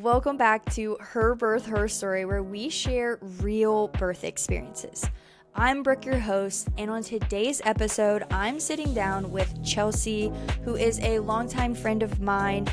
welcome back to Her Birth, Her Story, where we share real birth experiences. I'm Brooke, your host, and on today's episode, I'm sitting down with Chelsea, who is a longtime friend of mine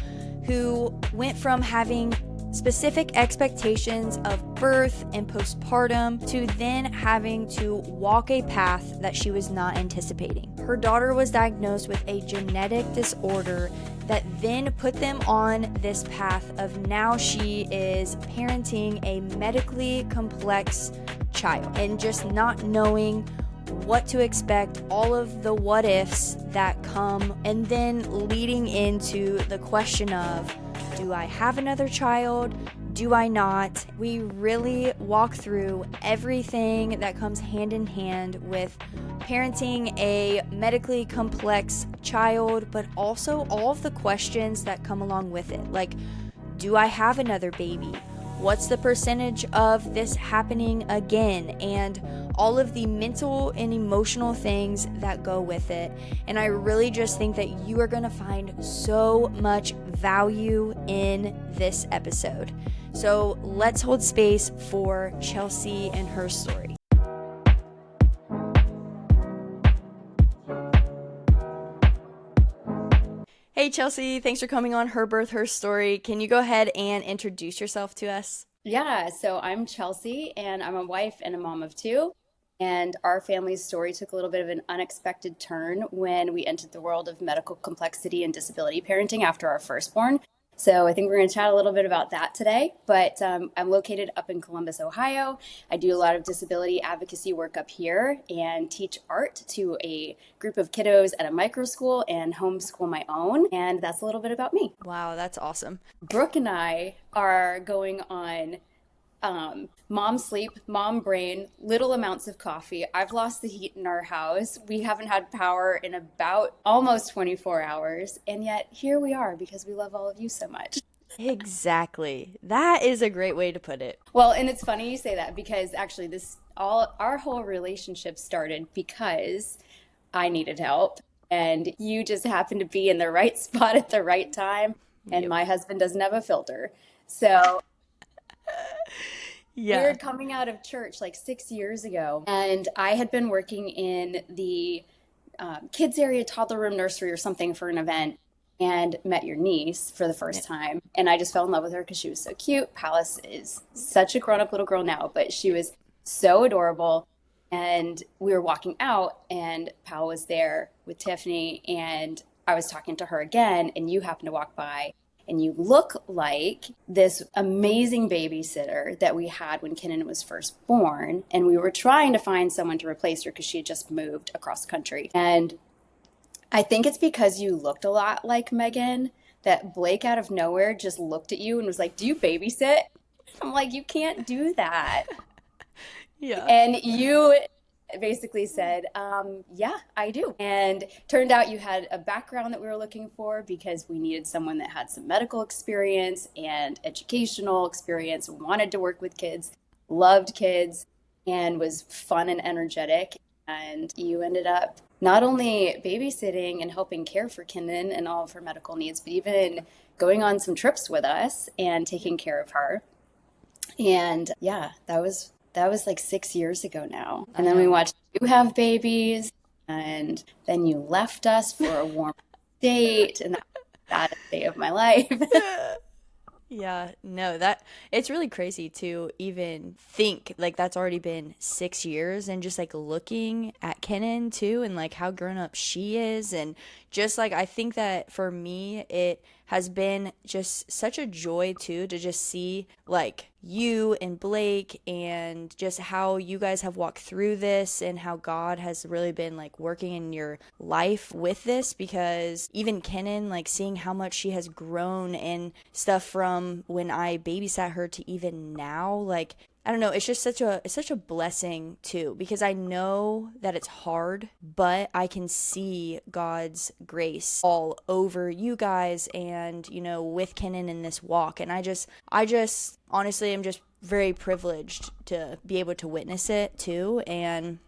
who went from having specific expectations of birth and postpartum to then having to walk a path that she was not anticipating. Her daughter was diagnosed with a genetic disorder that then put them on this path of now she is parenting a medically complex child and just not knowing what to expect, all of the what ifs that come, and then leading into the question of, do I have another child? Do I not? We really walk through everything that comes hand in hand with parenting a medically complex child, but also all of the questions that come along with it. Like, do I have another baby? What's the percentage of this happening again? And all of the mental and emotional things that go with it. And I really just think that you are going to find so much value in this episode. So let's hold space for Chelsea and her story. Hey Chelsea, thanks for coming on Her Birth, Her Story. Can you go ahead and introduce yourself to us? Yeah, so I'm Chelsea and I'm a wife and a mom of two. And our family's story took a little bit of an unexpected turn when we entered the world of medical complexity and disability parenting after our firstborn. So I think we're going to chat a little bit about that today. But I'm located up in Columbus, Ohio. I do a lot of disability advocacy work up here and teach art to a group of kiddos at a micro school and homeschool my own. And that's a little bit about me. Wow, that's awesome. Brooke and I are going on mom sleep, mom brain, little amounts of coffee. I've lost the heat in our house. We haven't had power in about almost 24 hours. And yet here we are because we love all of you so much. Exactly. That is a great way to put it. Well, and it's funny you say that because actually our whole relationship started because I needed help and you just happened to be in the right spot at the right time. And Yep. my husband doesn't have a filter. So we Yeah. were coming out of church like 6 years ago, and I had been working in the kids area, toddler room, nursery, or something for an event, and met your niece for the Yeah. first time. And I just fell in love with her because she was so cute. Palace is such a grown-up little girl now, but she was so adorable. And we were walking out, and Pal was there with Tiffany, and I was talking to her again, and you happened to walk by and you look like this amazing babysitter that we had when Kinnan was first born. And we were trying to find someone to replace her because she had just moved across the country. And I think it's because you looked a lot like Megan that Blake out of nowhere just looked at you and was like, "Do you babysit?" I'm like, "You can't do that." Yeah. And you basically said, yeah, I do. And turned out you had a background that we were looking for because we needed someone that had some medical experience and educational experience, wanted to work with kids, loved kids, and was fun and energetic. And you ended up not only babysitting and helping care for Kinnan and all of her medical needs, but even going on some trips with us and taking care of her. And yeah, that was like 6 years ago now. I And then we know. watched you have babies, and then you left us for a warm date, and that was the saddest day of my life. Yeah, no, that it's really crazy to even think like that's already been 6 years and just like looking at Kenan too and like how grown up she is and just like I think that for me it has been just such a joy too to just see like you and Blake and just how you guys have walked through this and how God has really been like working in your life with this because even Kenan like seeing how much she has grown and stuff from when I babysat her to even now like I don't know, it's such a blessing too because I know that it's hard, but I can see God's grace all over you guys and with Kenan in this walk and I just honestly am just very privileged to be able to witness it too and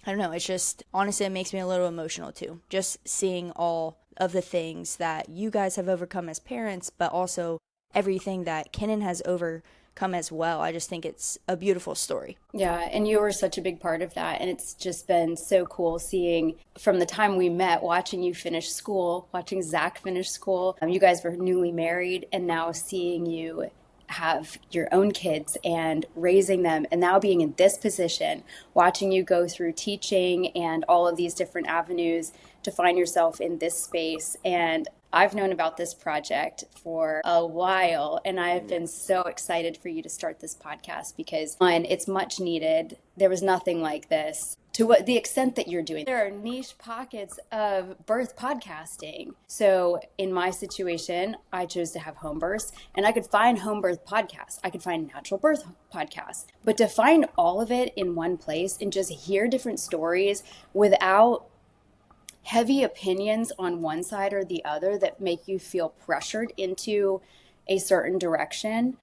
I don't know, it's just honestly it makes me a little emotional too. Just seeing all of the things that you guys have overcome as parents, but also everything that Kenan has overcome as well. I just think it's a beautiful story. Yeah, and you were such a big part of that. And it's just been so cool seeing from the time we met, watching you finish school, watching Zach finish school. You guys were newly married, and now seeing you have your own kids and raising them, and now being in this position, watching you go through teaching and all of these different avenues to find yourself in this space. And I've known about this project for a while, and I've been so excited for you to start this podcast because, one, it's much needed. There was nothing like this to what the extent that you're doing. There are niche pockets of birth podcasting. So in my situation, I chose to have home births, and I could find home birth podcasts. I could find natural birth podcasts. But to find all of it in one place and just hear different stories without heavy opinions on one side or the other that make you feel pressured into a certain direction,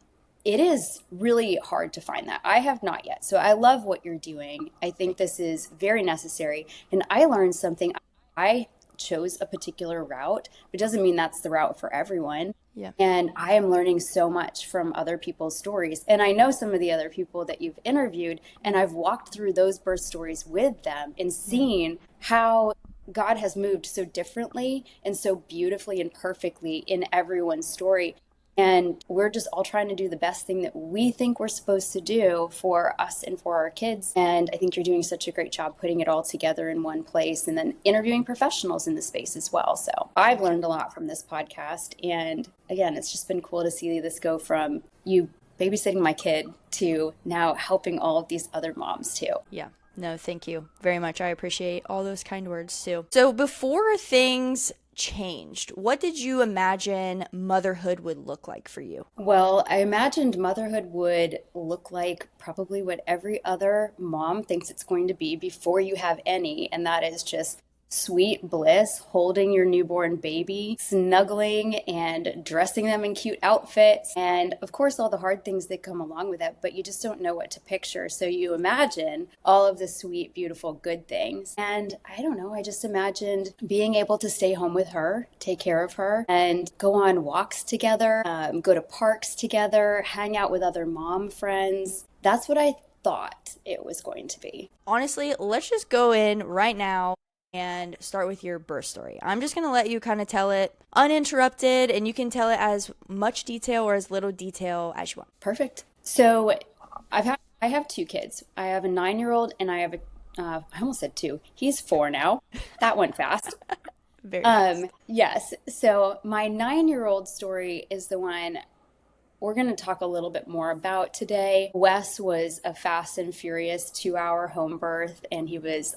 it is really hard to find that. I have not yet. So I love what you're doing. I think this is very necessary. And I learned something. I chose a particular route, but it doesn't mean that's the route for everyone. Yeah. And I am learning so much from other people's stories. And I know some of the other people that you've interviewed, and I've walked through those birth stories with them and seen how God has moved so differently and so beautifully and perfectly in everyone's story. And we're just all trying to do the best thing that we think we're supposed to do for us and for our kids. And I think you're doing such a great job putting it all together in one place and then interviewing professionals in the space as well. So I've learned a lot from this podcast. And again, it's just been cool to see this go from you babysitting my kid to now helping all of these other moms too. Yeah. No, thank you very much. I appreciate all those kind words too. So before things changed, what did you imagine motherhood would look like for you? Well, I imagined motherhood would look like probably what every other mom thinks it's going to be before you have any, and that is just sweet bliss, holding your newborn baby, snuggling and dressing them in cute outfits, and of course all the hard things that come along with it, but you just don't know what to picture. So you imagine all of the sweet, beautiful, good things. And I don't know, I just imagined being able to stay home with her, take care of her, and go on walks together, go to parks together, hang out with other mom friends. That's what I thought it was going to be. Honestly, let's just go in right now and start with your birth story. I'm just going to let you kind of tell it uninterrupted, and you can tell it as much detail or as little detail as you want. Perfect. So I have two kids. I have a 9-year-old and I have I almost said 2. He's 4 now. That went fast. Very fast. Yes. So my 9-year-old story is the one we're going to talk a little bit more about today. Wes was a fast and furious 2-hour home birth, and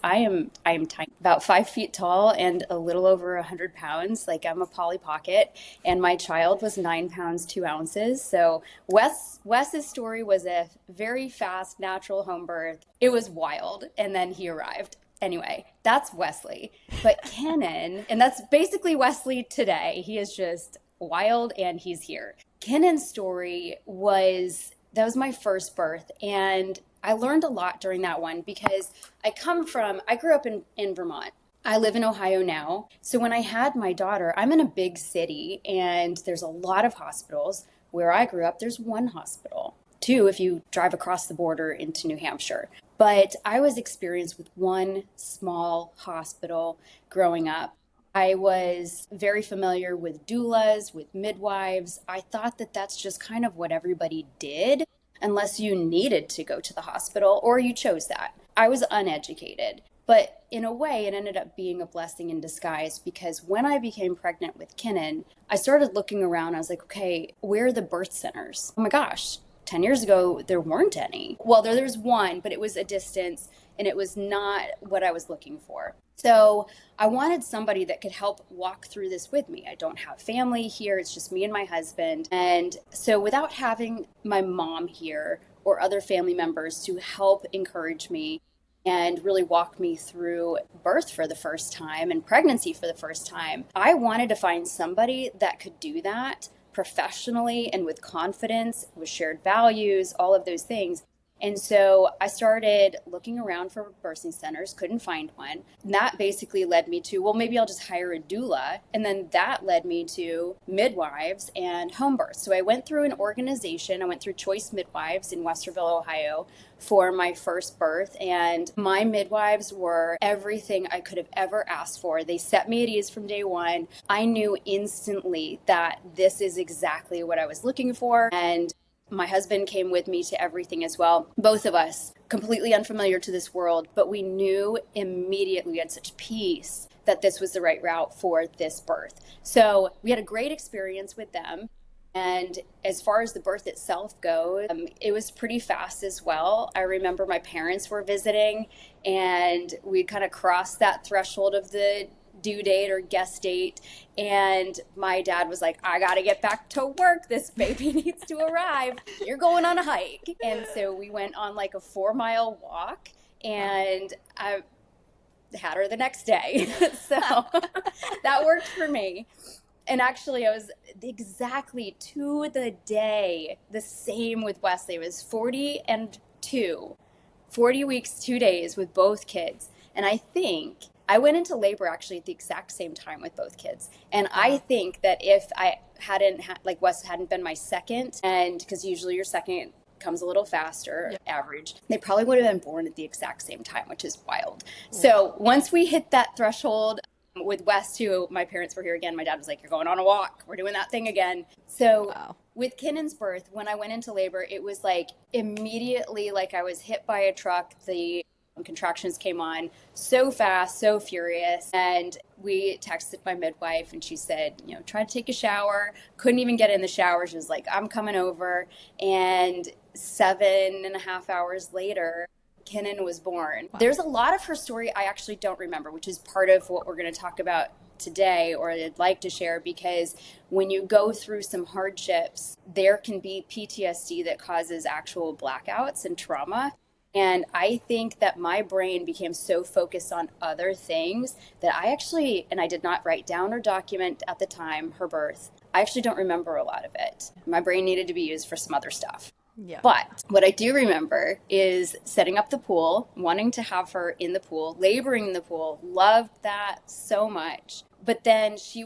I am tiny, about 5 feet tall and a little over 100 pounds. Like, I'm a Polly Pocket, and my child was 9 pounds 2 ounces. So Wes's story was a very fast, natural home birth. It was wild, and then he arrived. Anyway, that's Wesley. But Kenan, and that's basically Wesley today. He is just wild, and he's here. Kenan's story was my first birth, and I learned a lot during that one because I grew up in Vermont. I live in Ohio now. So when I had my daughter, I'm in a big city and there's a lot of hospitals. Where I grew up, there's one hospital. 2 if you drive across the border into New Hampshire. But I was experienced with one small hospital growing up. I was very familiar with doulas, with midwives. I thought that that's just kind of what everybody did, unless you needed to go to the hospital or you chose that. I was uneducated, but in a way, it ended up being a blessing in disguise because when I became pregnant with Kenan, I started looking around. I was like, okay, where are the birth centers? Oh my gosh, 10 years ago, there weren't any. Well, there's one, but it was a distance and it was not what I was looking for. So I wanted somebody that could help walk through this with me. I don't have family here. It's just me and my husband. And so without having my mom here or other family members to help encourage me and really walk me through birth for the first time and pregnancy for the first time, I wanted to find somebody that could do that professionally and with confidence, with shared values, all of those things. And so I started looking around for birthing centers, couldn't find one. And that basically led me to, well, maybe I'll just hire a doula. And then that led me to midwives and home births. So I went through an organization. I went through Choice Midwives in Westerville, Ohio for my first birth. And my midwives were everything I could have ever asked for. They set me at ease from day one. I knew instantly that this is exactly what I was looking for. And my husband came with me to everything as well. Both of us completely unfamiliar to this world, but we knew immediately, we had such peace that this was the right route for this birth. So we had a great experience with them. And as far as the birth itself goes, it was pretty fast as well. I remember my parents were visiting and we kind of crossed that threshold of the due date or guest date, and my dad was like, I gotta get back to work, this baby needs to arrive, you're going on a hike. And so we went on like a 4-mile walk, and I had her the next day. So that worked for me. And actually I was exactly to the day the same with Wesley. It was 40 weeks 2 days with both kids. And I think I went into labor actually at the exact same time with both kids. And I think that if I hadn't, like Wes hadn't been my second, and because usually your second comes a little faster, average, they probably would have been born at the exact same time, which is wild. So once we hit that threshold with Wes too, my parents were here again. My dad was like, you're going on a walk. We're doing that thing again. So with Kinnan's birth, when I went into labor, it was like immediately like I was hit by a truck. The contractions came on so fast, so furious. And we texted my midwife and she said, try to take a shower. Couldn't even get in the shower. She was like, I'm coming over. And 7.5 hours later, Kinnan was born. There's a lot of her story I actually don't remember, which is part of what we're going to talk about today, or I'd like to share, because when you go through some hardships, there can be PTSD that causes actual blackouts and trauma. And I think that my brain became so focused on other things that I did not write down or document at the time, her birth. I actually don't remember a lot of it. My brain needed to be used for some other stuff. Yeah. But what I do remember is setting up the pool, wanting to have her in the pool, laboring in the pool, loved that so much. But then she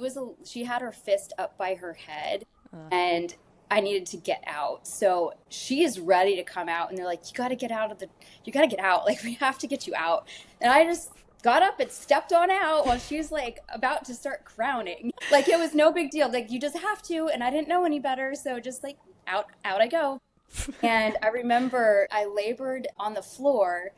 had her fist up by her head and I needed to get out. So she is ready to come out and they're like, you got to get out. Like, we have to get you out. And I just got up and stepped on out while she was like about to start crowning. Like, it was no big deal. Like, you just have to. And I didn't know any better. So just like out I go. And I remember I labored on the floor.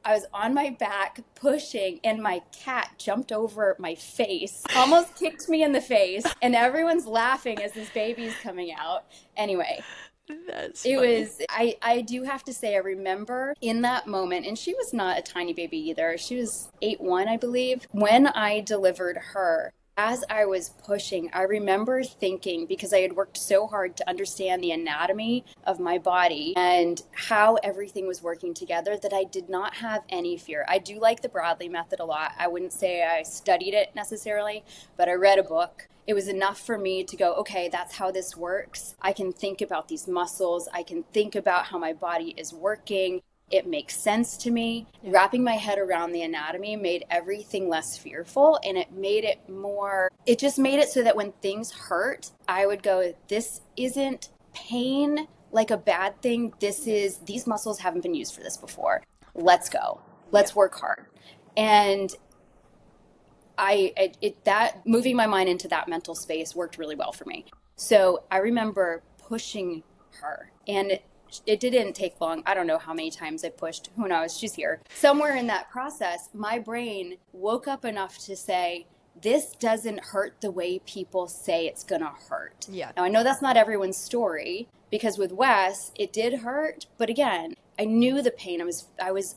I was on my back pushing and my cat jumped over my face, almost kicked me in the face, and everyone's laughing as this baby's coming out. Anyway, I do have to say, I remember in that moment, and she was not a tiny baby either. She was 8'1", I believe, when I delivered her. As I was pushing, I remember thinking, because I had worked so hard to understand the anatomy of my body and how everything was working together, that I did not have any fear. I do like the Bradley method a lot. I wouldn't say I studied it necessarily, but I read a book. It was enough for me to go, okay, that's how this works. I can think about these muscles. I can think about how my body is working. It makes sense to me. Yeah. Wrapping my head around the anatomy made everything less fearful, and it just made it so that when things hurt, I would go, this isn't pain like a bad thing. These muscles haven't been used for this before. Let's go. Let's work hard. And that moving my mind into that mental space worked really well for me. So I remember pushing her, and it didn't take long. I don't know how many times I pushed. Who knows? She's here. Somewhere in that process, my brain woke up enough to say, this doesn't hurt the way people say it's going to hurt. Yeah. Now, I know that's not everyone's story, because with Wes, it did hurt. But again, I knew the pain. I was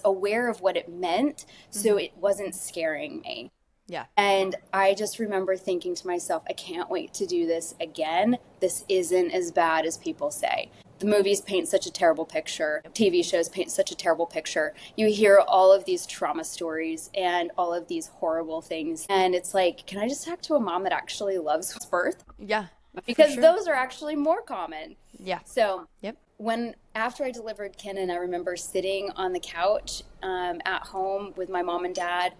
aware of what it meant, so it wasn't scaring me. Yeah. And I just remember thinking to myself, I can't wait to do this again. This isn't as bad as people say. The movies paint such a terrible picture. TV shows paint such a terrible picture. You hear all of these trauma stories and all of these horrible things. And it's like, can I just talk to a mom that actually loves birth? Yeah. Because those are actually more common. Yeah. So when after I delivered Kenan, I remember sitting on the couch at home with my mom and dad.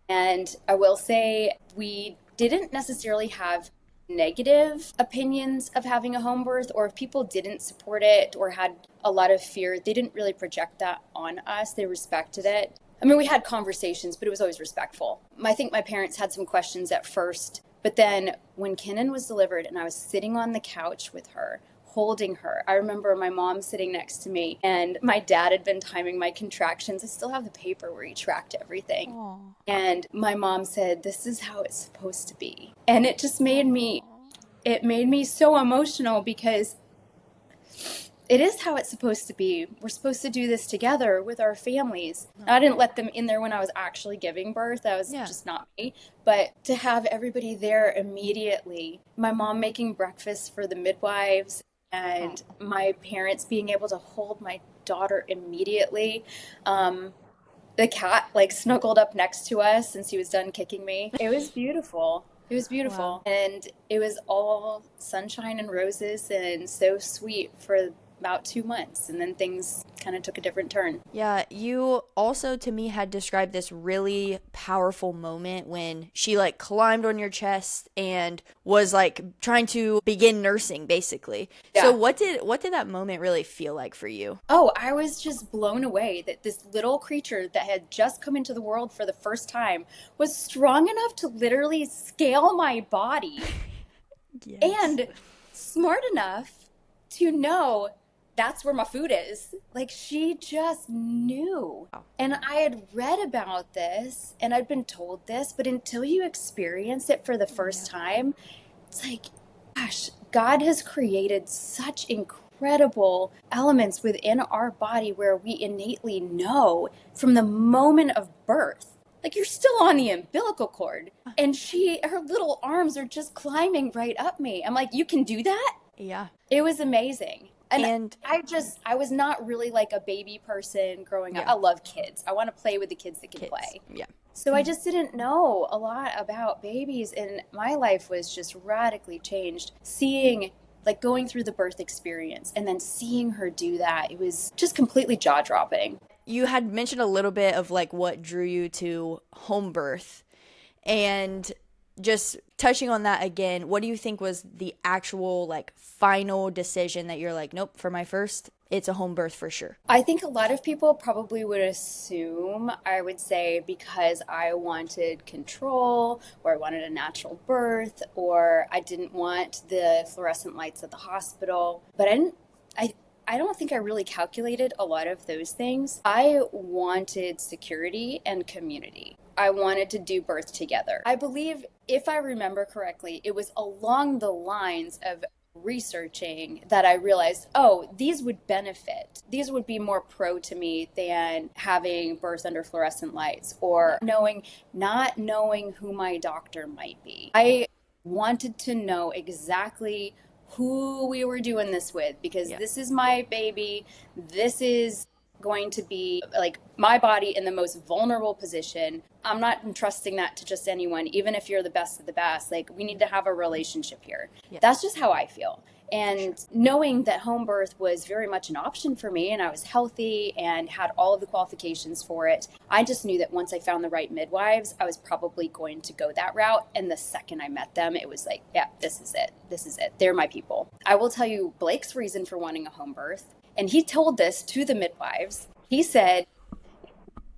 And I will say we didn't necessarily have negative opinions of having a home birth, or if people didn't support it or had a lot of fear, they didn't really project that on us. They respected it. I mean, we had conversations, but it was always respectful. I think my parents had some questions at first, but then when Kenan was delivered and I was sitting on the couch with her, holding her, I remember my mom sitting next to me and my dad had been timing my contractions. I still have the paper where he tracked everything. Aw. And my mom said, "This is how it's supposed to be." And it just it made me so emotional because it is how it's supposed to be. We're supposed to do this together with our families. I didn't let them in there when I was actually giving birth. That was just not me. But to have everybody there immediately, my mom making breakfast for the midwives and my parents being able to hold my daughter immediately. The cat like snuggled up next to us since he was done kicking me. It was beautiful. It was beautiful. Wow. And it was all sunshine and roses and so sweet for about 2 months. And then things kind of took a different turn. Yeah, you also to me had described this really powerful moment when she like climbed on your chest and was like trying to begin nursing basically. Yeah. So what did that moment really feel like for you? Oh, I was just blown away that this little creature that had just come into the world for the first time was strong enough to literally scale my body Yes. and smart enough to know that's where my food is. Like she just knew. Wow. And I had read about this and I'd been told this, but until you experience it for the first time, it's like, gosh, God has created such incredible elements within our body where we innately know from the moment of birth. Like you're still on the umbilical cord and her little arms are just climbing right up me. I'm like, you can do that? Yeah. It was amazing. And I was not really like a baby person growing up. Yeah. I love kids. I want to play with the kids that can play. Yeah. So I just didn't know a lot about babies, and my life was just radically changed. Like going through the birth experience and then seeing her do that, it was just completely jaw-dropping. You had mentioned a little bit of like what drew you to home birth, and just touching on that again, what do you think was the actual like final decision that you're like, nope, for my first, it's a home birth for sure? I think a lot of people probably would assume, I would say, because I wanted control or I wanted a natural birth or I didn't want the fluorescent lights at the hospital. But I don't think I really calculated a lot of those things. I wanted security and community. I wanted to do birth together. I believe, if I remember correctly, it was along the lines of researching that I realized, oh, these would benefit. These would be more pro to me than having birth under fluorescent lights or not knowing who my doctor might be. I wanted to know exactly who we were doing this with because this is my baby. This is going to be like my body in the most vulnerable position. I'm not entrusting that to just anyone, even if you're the best of the best. Like we need to have a relationship here. Yeah. That's just how I feel. And knowing that home birth was very much an option for me and I was healthy and had all of the qualifications for it, I just knew that once I found the right midwives, I was probably going to go that route. And the second I met them, it was like, yeah, this is it. This is it. They're my people. I will tell you Blake's reason for wanting a home birth. And he told this to the midwives. He said,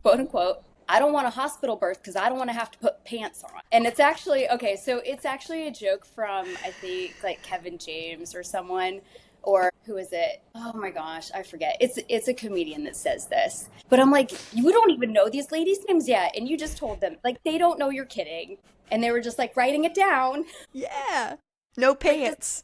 quote unquote, I don't want a hospital birth because I don't want to have to put pants on. And it's actually, okay, so it's actually a joke from, I think, like Kevin James or someone, or who is it? Oh my gosh, I forget. It's a comedian that says this. But I'm like, you don't even know these ladies' names yet. And you just told them, like, they don't know you're kidding. And they were just like writing it down. Yeah. No pants.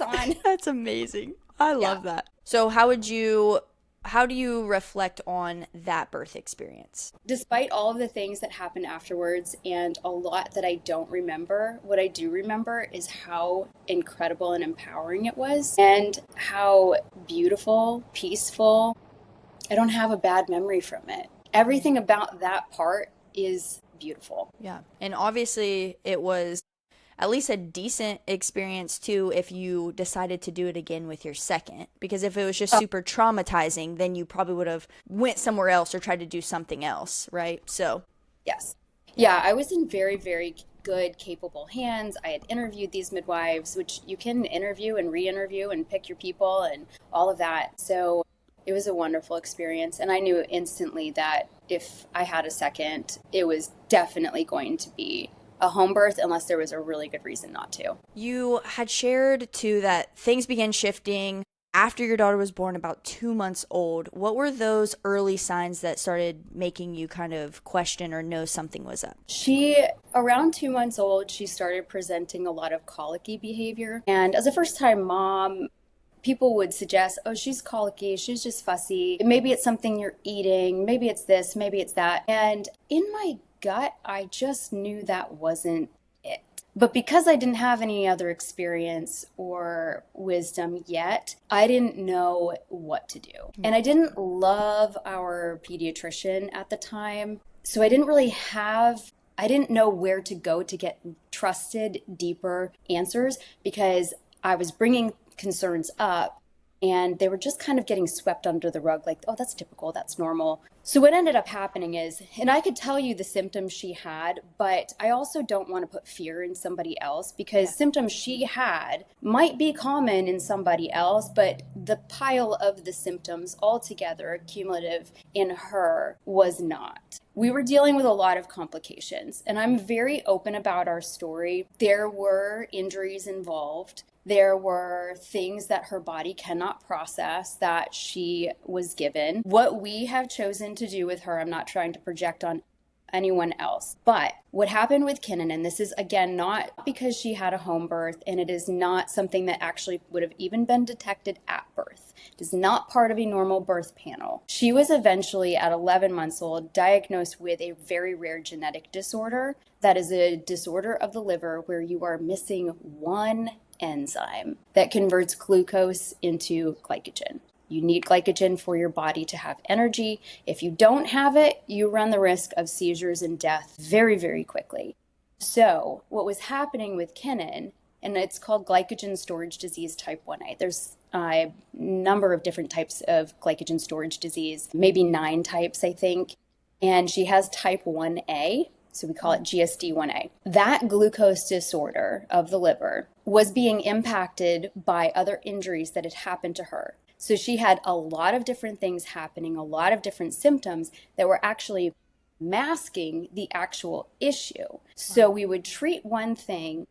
On. That's amazing. I love that. So how do you reflect on that birth experience? Despite all of the things that happened afterwards and a lot that I don't remember, what I do remember is how incredible and empowering it was and how beautiful, peaceful. I don't have a bad memory from it. Everything about that part is beautiful. Yeah. And obviously it was, at least a decent experience too if you decided to do it again with your second. Because if it was just Oh, super traumatizing, then you probably would have went somewhere else or tried to do something else, right? So, yes. yeah. Yeah, I was in very, very good, capable hands. I had interviewed these midwives, which you can interview and re-interview and pick your people and all of that. So it was a wonderful experience. And I knew instantly that if I had a second, it was definitely going to be a home birth unless there was a really good reason not to. You had shared too that things began shifting after your daughter was born, about 2 months old. What were those early signs that started making you kind of question or know something was up? Around 2 months old, she started presenting a lot of colicky behavior. And as a first time mom, people would suggest, oh, she's colicky, she's just fussy. Maybe it's something you're eating, maybe it's this, maybe it's that. And in my gut, I just knew that wasn't it. But because I didn't have any other experience or wisdom yet, I didn't know what to do. And I didn't love our pediatrician at the time. So I didn't know where to go to get trusted, deeper answers because I was bringing concerns up and they were just kind of getting swept under the rug like, oh, that's typical, that's normal. So what ended up happening is, and I could tell you the symptoms she had, but I also don't want to put fear in somebody else because symptoms she had might be common in somebody else, but the pile of the symptoms altogether, cumulative in her, was not. We were dealing with a lot of complications, and I'm very open about our story. There were injuries involved. There were things that her body cannot process that she was given. What we have chosen to do with her, I'm not trying to project on anyone else. But what happened with Kinnan, and this is again not because she had a home birth, and it is not something that actually would have even been detected at birth. It is not part of a normal birth panel. She was eventually at 11 months old diagnosed with a very rare genetic disorder that is a disorder of the liver where you are missing one enzyme that converts glucose into glycogen. You need glycogen for your body to have energy. If you don't have it, you run the risk of seizures and death very, very quickly. So what was happening with Kinnan, and it's called glycogen storage disease type 1A. There's a number of different types of glycogen storage disease, maybe 9 types, I think. And she has type 1A, so we call it GSD1A. That glucose disorder of the liver was being impacted by other injuries that had happened to her. So she had a lot of different things happening, a lot of different symptoms that were actually masking the actual issue. So we would treat one thing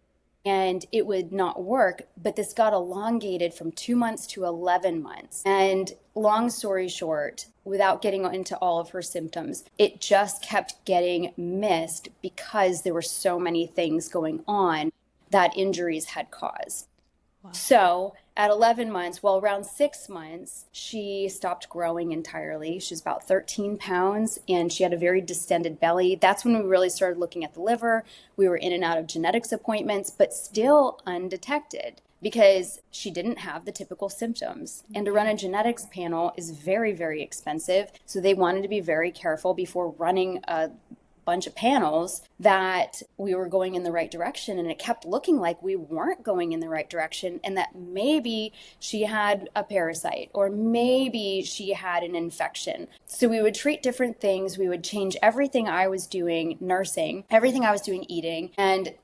and it would not work, but this got elongated from 2 months to 11 months. And long story short, without getting into all of her symptoms, it just kept getting missed because there were so many things going on that injuries had caused. Wow. So at 11 months, well, around 6 months, she stopped growing entirely. She was about 13 pounds and she had a very distended belly. That's when we really started looking at the liver. We were in and out of genetics appointments, but still undetected because she didn't have the typical symptoms. And to run a genetics panel is very, very expensive. So they wanted to be very careful before running a bunch of panels that we were going in the right direction, and it kept looking like we weren't going in the right direction, and that maybe she had a parasite or maybe she had an infection. So we would treat different things. We would change everything I was doing nursing, everything I was doing eating. And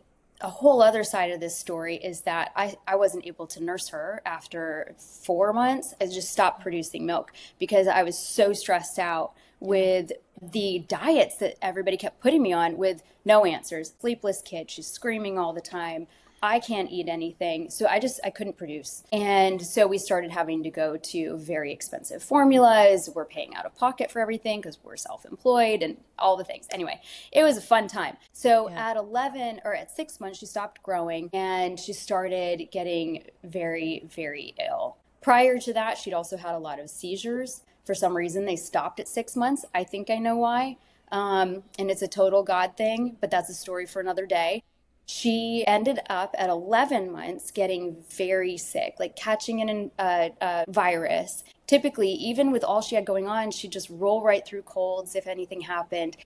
a whole other side of this story is that I wasn't able to nurse her after 4 months. I just stopped producing milk because I was so stressed out with the diets that everybody kept putting me on with no answers. Sleepless kid, she's screaming all the time. I can't eat anything. So I couldn't produce. And so we started having to go to very expensive formulas. We're paying out of pocket for everything because we're self-employed and all the things. Anyway, it was a fun time. So at 11 or at 6 months, she stopped growing and she started getting very, very ill. Prior to that, she'd also had a lot of seizures. For some reason, they stopped at 6 months. I think I know why. And it's a total God thing, but that's a story for another day. She ended up at 11 months getting very sick, like catching a virus. Typically, even with all she had going on, she'd just roll right through colds if anything happened.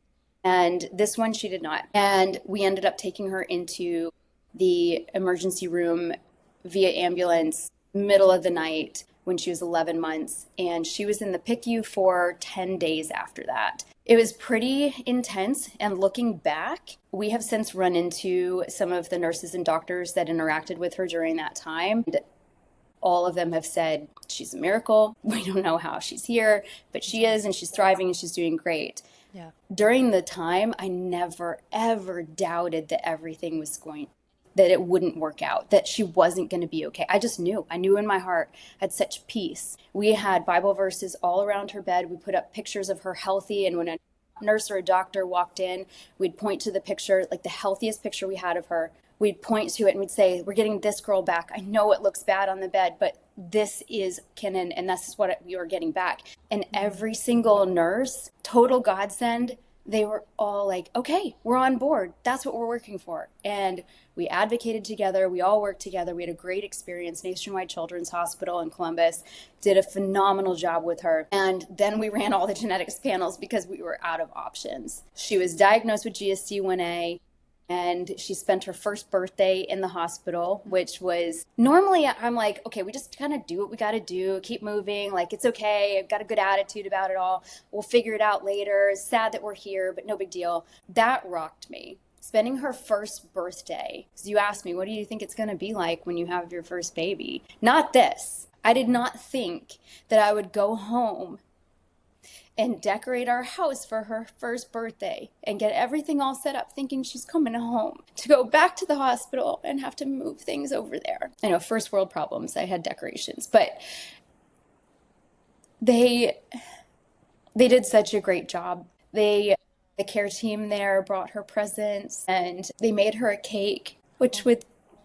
And this one, she did not. And we ended up taking her into the emergency room via ambulance, middle of the night when she was 11 months. And she was in the PICU for 10 days after that. It was pretty intense. And looking back, we have since run into some of the nurses and doctors that interacted with her during that time. All of them have said, she's a miracle. We don't know how she's here, but she is, and she's thriving, and she's doing great. Yeah. During the time, I never, ever doubted that that it wouldn't work out, that she wasn't going to be okay. I just knew. I knew in my heart. I had such peace. We had Bible verses all around her bed. We put up pictures of her healthy, and when a nurse or a doctor walked in, we'd point to the picture, like the healthiest picture we had of her. We'd point to it and we'd say, we're getting this girl back. I know it looks bad on the bed, but this is canon, and this is what we are getting back. And every single nurse, total godsend, they were all like, okay, we're on board. That's what we're working for. And we advocated together. We all worked together. We had a great experience. Nationwide Children's Hospital in Columbus did a phenomenal job with her. And then we ran all the genetics panels because we were out of options. She was diagnosed with GSD1A. And she spent her first birthday in the hospital, which was normally I'm like, okay, we just kind of do what we got to do, keep moving. Like, it's okay. I've got a good attitude about it all. We'll figure it out later. It's sad that we're here, but no big deal. That rocked me. Spending her first birthday. So you asked me, what do you think it's going to be like when you have your first baby? Not this. I did not think that I would go home and decorate our house for her first birthday and get everything all set up thinking she's coming home, to go back to the hospital and have to move things over there. I know, first world problems. I had decorations, but they did such a great job. The care team there brought her presents, and they made her a cake, which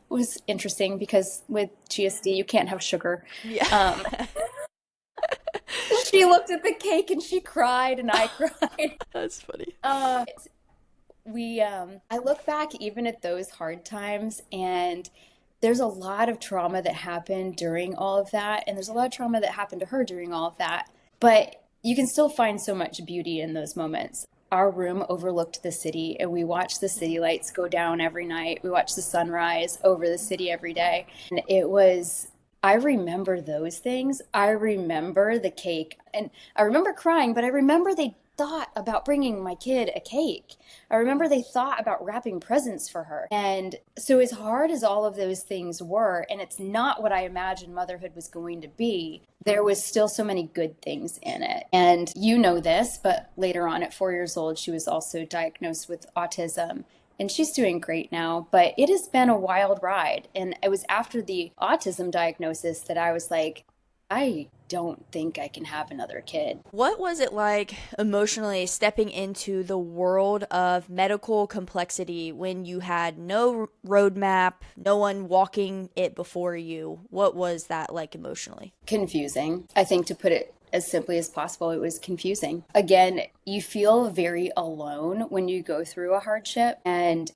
was interesting because with GSD you can't have sugar. Yeah. She looked at the cake and she cried, and I cried. That's funny. I look back even at those hard times, and there's a lot of trauma that happened during all of that, and there's a lot of trauma that happened to her during all of that, but you can still find so much beauty in those moments. Our room overlooked the city, and we watched the city lights go down every night. We watched the sunrise over the city every day, and I remember those things. I remember the cake, and I remember crying, but I remember they thought about bringing my kid a cake. I remember they thought about wrapping presents for her. And so as hard as all of those things were, and it's not what I imagined motherhood was going to be, there was still so many good things in it. And you know this, but later on at 4 years old, she was also diagnosed with autism. And she's doing great now, but it has been a wild ride. And it was after the autism diagnosis that I was like, I don't think I can have another kid. What was it like emotionally stepping into the world of medical complexity when you had no roadmap, no one walking it before you? What was that like emotionally? Confusing. I think, to put it as simply as possible, it was confusing. Again, you feel very alone when you go through a hardship. And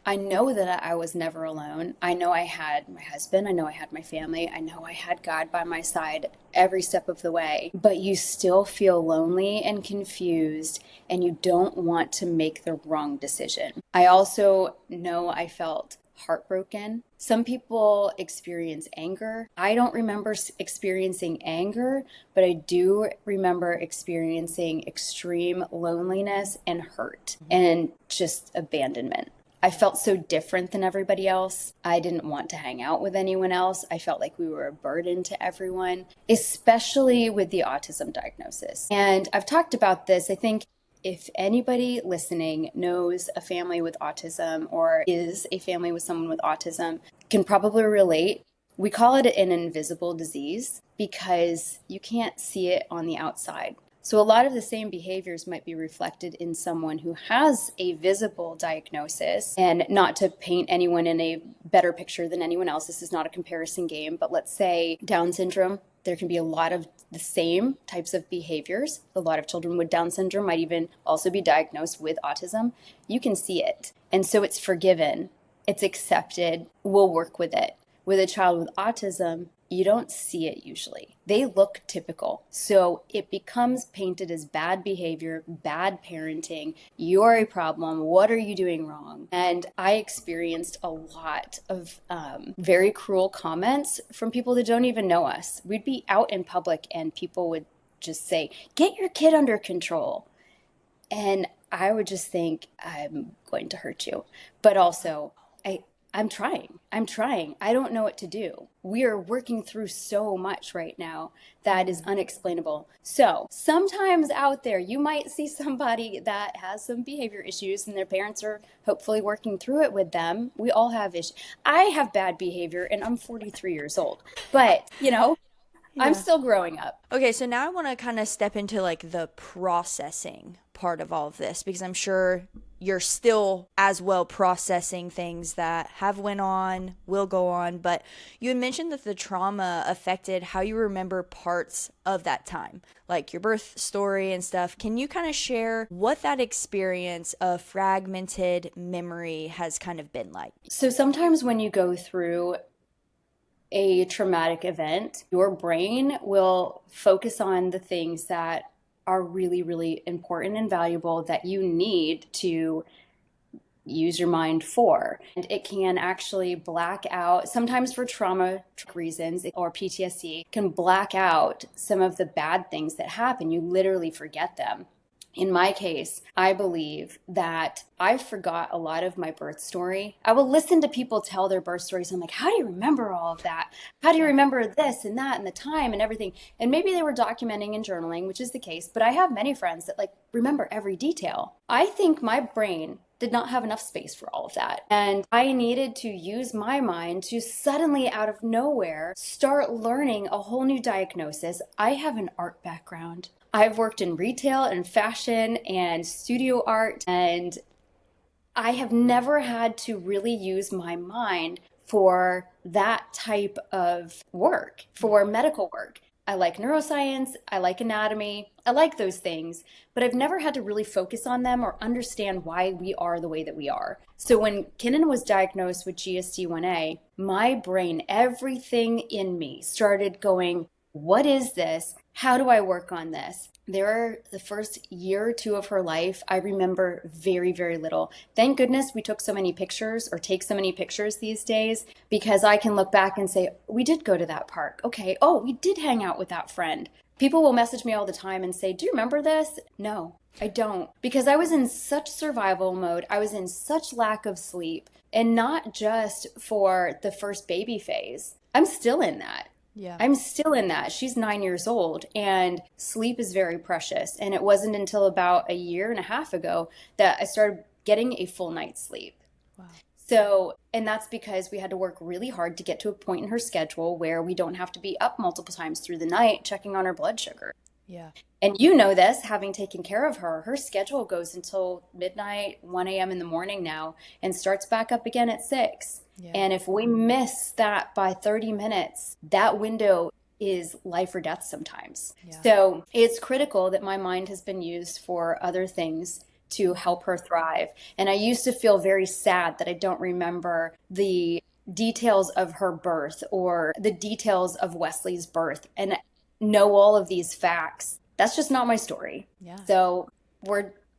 I know that I was never alone. I know I had my husband. I know I had my family. I know I had God by my side every step of the way. But you still feel lonely and confused, and you don't want to make the wrong decision. I also know I felt heartbroken. Some people experience anger. I don't remember experiencing anger, but I do remember experiencing extreme loneliness and hurt and just abandonment. I felt so different than everybody else. I didn't want to hang out with anyone else. I felt like we were a burden to everyone, especially with the autism diagnosis. And I've talked about this. I think if anybody listening knows a family with autism or is a family with someone with autism, can probably relate. We call it an invisible disease because you can't see it on the outside. So a lot of the same behaviors might be reflected in someone who has a visible diagnosis. And not to paint anyone in a better picture than anyone else, this is not a comparison game, but let's say Down syndrome, there can be a lot of the same types of behaviors. A lot of children with Down syndrome might even also be diagnosed with autism. You can see it. And so it's forgiven, it's accepted, we'll work with it. With a child with autism, you don't see it usually. They look typical. So it becomes painted as bad behavior, bad parenting. You're a problem. What are you doing wrong? And I experienced a lot of very cruel comments from people that don't even know us. We'd be out in public and people would just say, "Get your kid under control." And I would just think, I'm going to hurt you. But also, I, I'm trying. I'm trying. I don't know what to do. We are working through so much right now that is unexplainable. So sometimes out there, you might see somebody that has some behavior issues and their parents are hopefully working through it with them. We all have issues. I have bad behavior and I'm 43 years old, but I'm Yeah. still growing up. Okay, so now I want to kind of step into like the processing part of all of this because I'm sure you're still as well processing things that have went on, will go on, but you had mentioned that the trauma affected how you remember parts of that time, like your birth story and stuff. Can you kind of share what that experience of fragmented memory has kind of been like? So sometimes when you go through a traumatic event, your brain will focus on the things that are really, really important and valuable that you need to use your mind for. And it can actually black out, sometimes for trauma reasons or PTSD, can black out some of the bad things that happen. You literally forget them. In my case, I believe that I forgot a lot of my birth story. I will listen to people tell their birth stories. I'm like, how do you remember all of that? How do you Yeah. remember this and that and the time and everything? And maybe they were documenting and journaling, which is the case, but I have many friends that like remember every detail. I think my brain did not have enough space for all of that. And I needed to use my mind to suddenly, out of nowhere, start learning a whole new diagnosis. I have an art background. I've worked in retail and fashion and studio art, and I have never had to really use my mind for that type of work, for medical work. I like neuroscience, I like anatomy, I like those things, but I've never had to really focus on them or understand why we are the way that we are. So when Kinnan was diagnosed with GSD1A, my brain, everything in me started going, what is this? How do I work on this? The first year or two of her life, I remember very, very little. Thank goodness we took so many pictures or take so many pictures these days because I can look back and say, we did go to that park. Okay. Oh, we did hang out with that friend. People will message me all the time and say, do you remember this? No, I don't. Because I was in such survival mode. I was in such lack of sleep, and not just for the first baby phase. I'm still in that. Yeah. I'm still in that. She's 9 years old, and sleep is very precious. And it wasn't until about a year and a half ago that I started getting a full night's sleep. Wow. So, and that's because we had to work really hard to get to a point in her schedule where we don't have to be up multiple times through the night checking on her blood sugar. Yeah. And you know this, having taken care of her, her schedule goes until midnight, 1 a.m. in the morning now, and starts back up again at 6. Yeah. And if we miss that by 30 minutes, that window is life or death sometimes. Yeah. So it's critical that my mind has been used for other things to help her thrive. And I used to feel very sad that I don't remember the details of her birth or the details of Wesley's birth and know all of these facts. That's just not my story. Yeah. So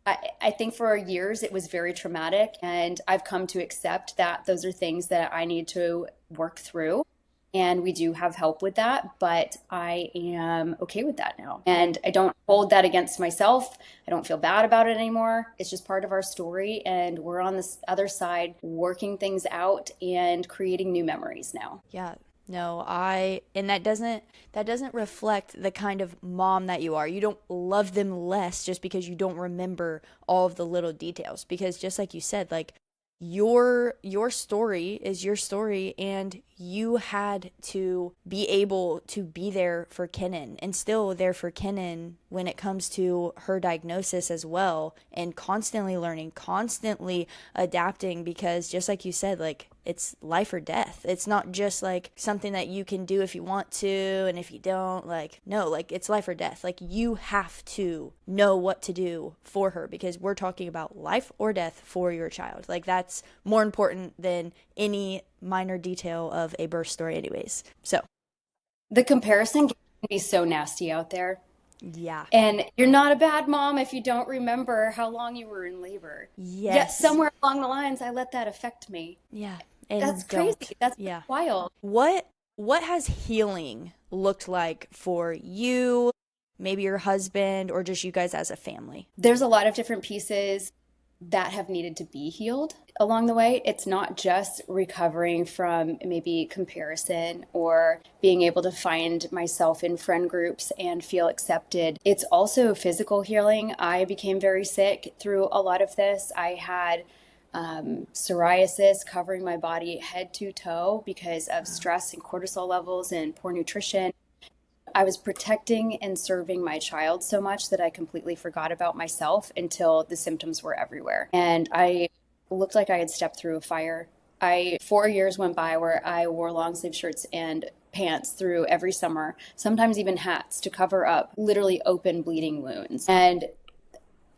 I think for years it was very traumatic, and I've come to accept that those are things that I need to work through. And we do have help with that, but I am okay with that now. And I don't hold that against myself. I don't feel bad about it anymore. It's just part of our story, and we're on this other side working things out and creating new memories now. Yeah. No, and that doesn't reflect the kind of mom that you are. You don't love them less just because you don't remember all of the little details, because just like you said, like your story is your story, and you had to be able to be there for Kenan and still there for Kenan when it comes to her diagnosis as well, and constantly learning, constantly adapting, because just like you said, like it's life or death. It's not just like something that you can do if you want to, and if you don't, like, no, like it's life or death. Like you have to know what to do for her, because we're talking about life or death for your child. Like that's more important than any minor detail of a birth story anyways. So The comparison can be so nasty out there. Yeah. And you're not a bad mom if you don't remember how long you were in labor. Yet Yes. somewhere along the lines, I let that affect me. Yeah. That's And don't. crazy. That's Yeah. wild. What has healing looked like for you, maybe your husband, or just you guys as a family? There's a lot of different pieces that have needed to be healed along the way. It's not just recovering from maybe comparison or being able to find myself in friend groups and feel accepted. It's also physical healing. I became very sick through a lot of this. I had psoriasis covering my body head to toe because of stress and cortisol levels and poor nutrition. I was protecting and serving my child so much that I completely forgot about myself until the symptoms were everywhere. And I looked like I had stepped through a fire. 4 years went by where I wore long sleeve shirts and pants through every summer, sometimes even hats to cover up literally open bleeding wounds. And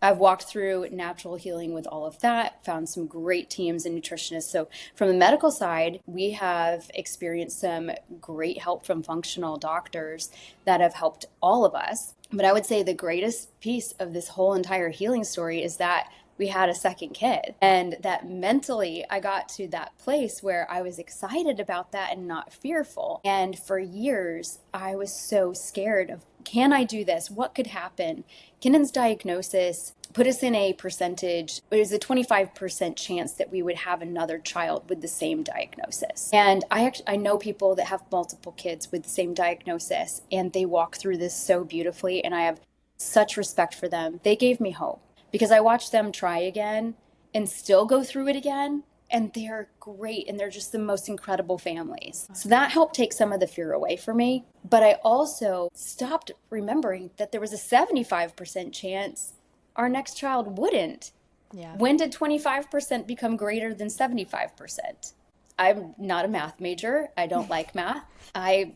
I've walked through natural healing with all of that, found some great teams and nutritionists. So, from the medical side, we have experienced some great help from functional doctors that have helped all of us. But I would say the greatest piece of this whole entire healing story is that we had a second kid, and that mentally I got to that place where I was excited about that and not fearful. And for years, I was so scared of, can I do this? What could happen? Kennan's diagnosis put us in a percentage. It was a 25% chance that we would have another child with the same diagnosis. And I know people that have multiple kids with the same diagnosis, and they walk through this so beautifully, and I have such respect for them. They gave me hope because I watched them try again and still go through it again. And they're great. And they're just the most incredible families. So that helped take some of the fear away from me. But I also stopped remembering that there was a 75% chance our next child wouldn't. Yeah. When did 25% become greater than 75%? I'm not a math major. I don't like math. I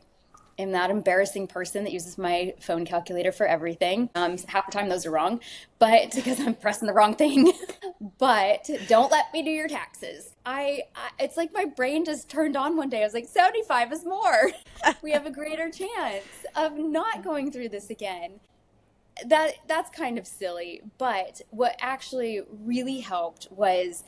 am that embarrassing person that uses my phone calculator for everything. Half the time those are wrong, but because I'm pressing the wrong thing. But don't let me do your taxes. It's like my brain just turned on one day. I was like, 75 is more. We have a greater chance of not going through this again. That's kind of silly, but what actually really helped was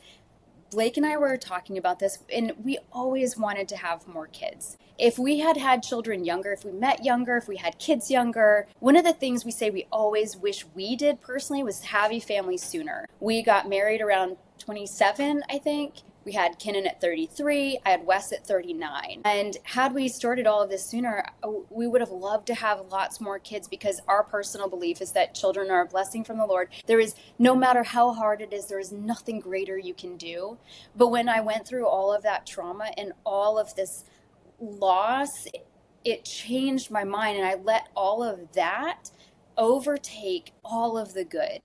Blake and I were talking about this, and we always wanted to have more kids. If we had had children younger, if we met younger, if we had kids younger, one of the things we say we always wish we did personally was have a family sooner. We got married around 27, I think. We had Kenan at 33. I had Wes at 39. And had we started all of this sooner, we would have loved to have lots more kids because our personal belief is that children are a blessing from the Lord. There is, no matter how hard it is, there is nothing greater you can do. But when I went through all of that trauma and all of this loss, it changed my mind, and I let all of that overtake all of the good.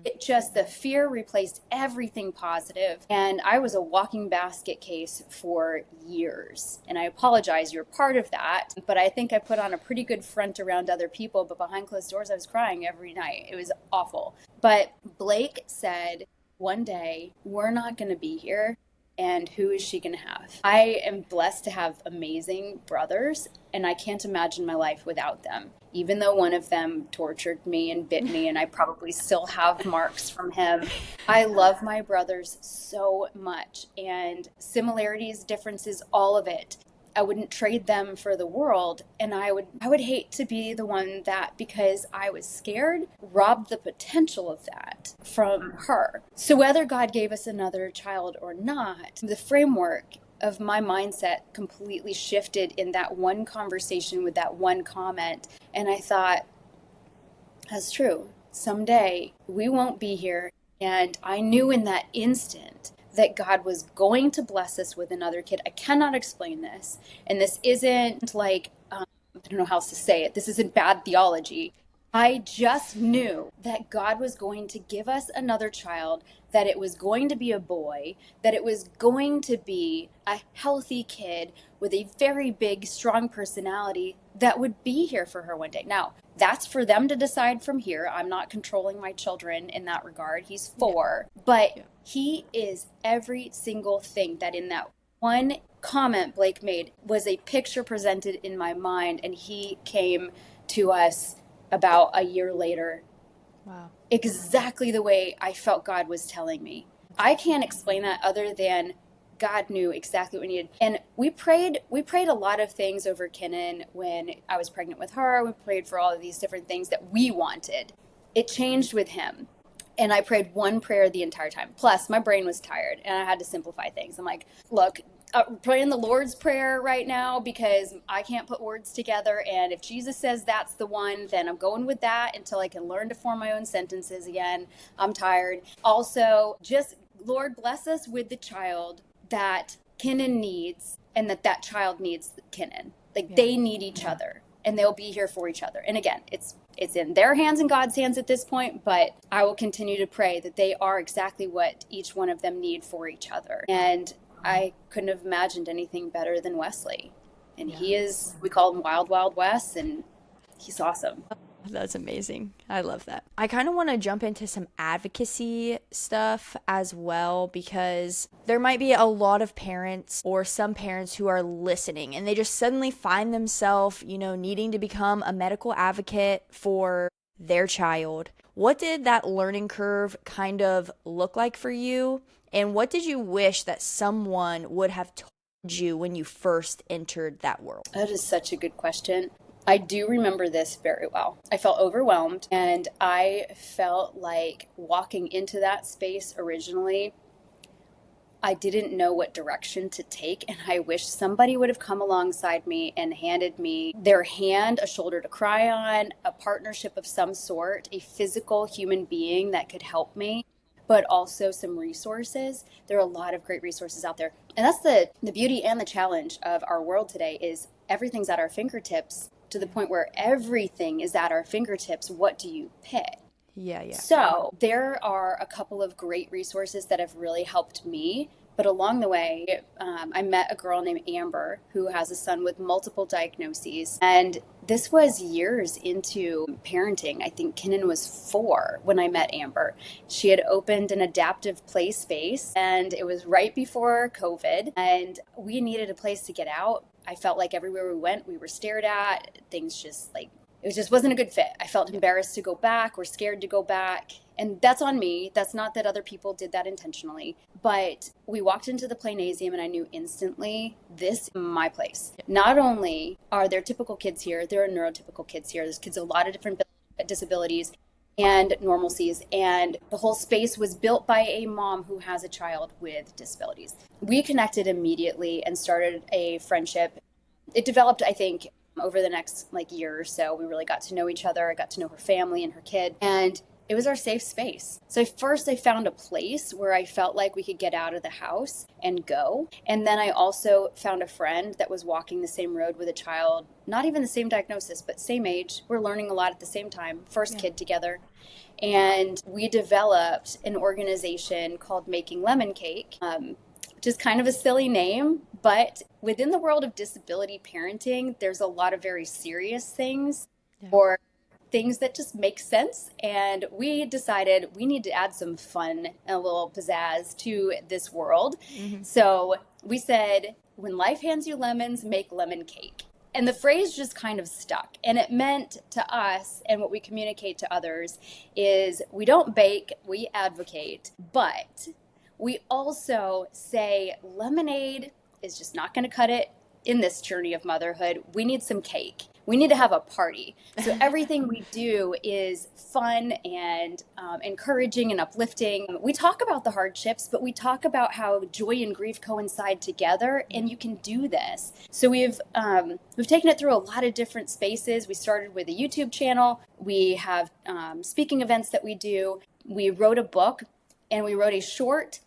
It just, the fear replaced everything positive. And I was a walking basket case for years. And I apologize, you're part of that. But I think I put on a pretty good front around other people. But behind closed doors, I was crying every night. It was awful. But Blake said one day, we're not going to be here. And who is she going to have? I am blessed to have amazing brothers, and I can't imagine my life without them. Even though one of them tortured me and bit me, and I probably still have marks from him, I love my brothers so much. And similarities, differences, all of it. I wouldn't trade them for the world, and I would hate to be the one that, because I was scared, robbed the potential of that from her. So whether God gave us another child or not, the framework of my mindset completely shifted in that one conversation with that one comment. And I thought, that's true. Someday we won't be here. And I knew in that instant that God was going to bless us with another kid. I cannot explain this. And this isn't like, I don't know how else to say it. This isn't bad theology. I just knew that God was going to give us another child, that it was going to be a boy, that it was going to be a healthy kid with a very big, strong personality that would be here for her one day. Now, that's for them to decide from here. I'm not controlling my children in that regard. He's 4, but he is every single thing that in that one comment Blake made was a picture presented in my mind, and he came to us about a year later. Wow. Exactly the way I felt God was telling me. I can't explain that other than God knew exactly what we needed. And we prayed a lot of things over Kenan when I was pregnant with her. We prayed for all of these different things that we wanted. It changed with him. And I prayed one prayer the entire time. Plus, my brain was tired and I had to simplify things. I'm like, look, praying the Lord's Prayer right now because I can't put words together. And if Jesus says that's the one, then I'm going with that until I can learn to form my own sentences again. I'm tired. Also, just Lord, bless us with the child that Kenan needs and that child needs Kenan. Like they need each other and they'll be here for each other. And again, it's in their hands and God's hands at this point, but I will continue to pray that they are exactly what each one of them need for each other. And I couldn't have imagined anything better than Wesley. And he is, we call him Wild Wild West, and he's awesome. That's amazing. I love that. I kind of want to jump into some advocacy stuff as well, because there might be a lot of parents or some parents who are listening and they just suddenly find themselves, needing to become a medical advocate for their child. What did that learning curve kind of look like for you? And what did you wish that someone would have told you when you first entered that world? That is such a good question. I do remember this very well. I felt overwhelmed and I felt like walking into that space originally, I didn't know what direction to take. And I wish somebody would have come alongside me and handed me their hand, a shoulder to cry on, a partnership of some sort, a physical human being that could help me, but also some resources. There are a lot of great resources out there. And that's the beauty and the challenge of our world today is everything's at our fingertips. To the point where everything is at our fingertips. What do you pick? Yeah. So there are a couple of great resources that have really helped me. But along the way, I met a girl named Amber who has a son with multiple diagnoses. And this was years into parenting. I think Kenan was 4 when I met Amber. She had opened an adaptive play space and it was right before COVID. And we needed a place to get out. I felt like everywhere we went, we were stared at. Things just it just wasn't a good fit. I felt embarrassed to go back or scared to go back. And that's on me. That's not that other people did that intentionally. But we walked into the Playnasium and I knew instantly, this is my place. Not only are there typical kids here, there are neurotypical kids here. There's kids with a lot of different disabilities and normalcies. And the whole space was built by a mom who has a child with disabilities. We connected immediately and started a friendship. It developed, I think, over the next year or so. We really got to know each other. I got to know her family and her kid. And it was our safe space. So first I found a place where I felt like we could get out of the house and go. And then I also found a friend that was walking the same road with a child, not even the same diagnosis, but same age. We're learning a lot at the same time. First kid together. And we developed an organization called Making Lemon Cake, which is kind of a silly name, but within the world of disability parenting, there's a lot of very serious things or things that just make sense. And we decided we need to add some fun and a little pizzazz to this world. Mm-hmm. So we said, when life hands you lemons, make lemon cake. And the phrase just kind of stuck. And it meant to us, and what we communicate to others, is we don't bake, we advocate. But we also say lemonade is just not going to cut it in this journey of motherhood. We need some cake. We need to have a party. So everything we do is fun and encouraging and uplifting. We talk about the hardships, but we talk about how joy and grief coincide together, and you can do this. So we've taken it through a lot of different spaces. We started with a YouTube channel. We have speaking events that we do. We wrote a book, and we wrote a short,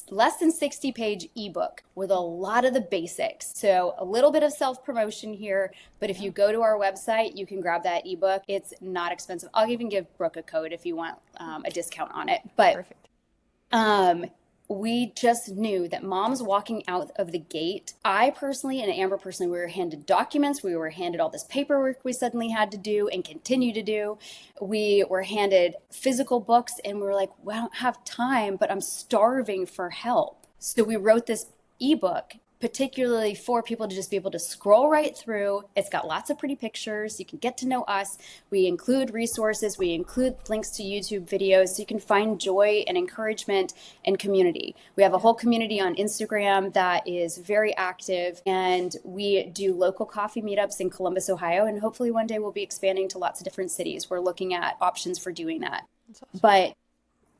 less than 60-page ebook with a lot of the basics. So a little bit of self-promotion here, but if you go to our website, you can grab that ebook. It's not expensive. I'll even give Brooke a code if you want a discount on it. But Perfect. We just knew that moms walking out of the gate, I personally and Amber personally, we were handed documents. We were handed all this paperwork we suddenly had to do and continue to do. We were handed physical books and we were like, well, I don't have time, but I'm starving for help. So we wrote this ebook particularly for people to just be able to scroll right through. It's got lots of pretty pictures. You can get to know us. We include resources. We include links to YouTube videos so you can find joy and encouragement and community. We have a whole community on Instagram that is very active, and we do local coffee meetups in Columbus, Ohio, and hopefully one day we'll be expanding to lots of different cities. We're looking at options for doing that. Awesome. But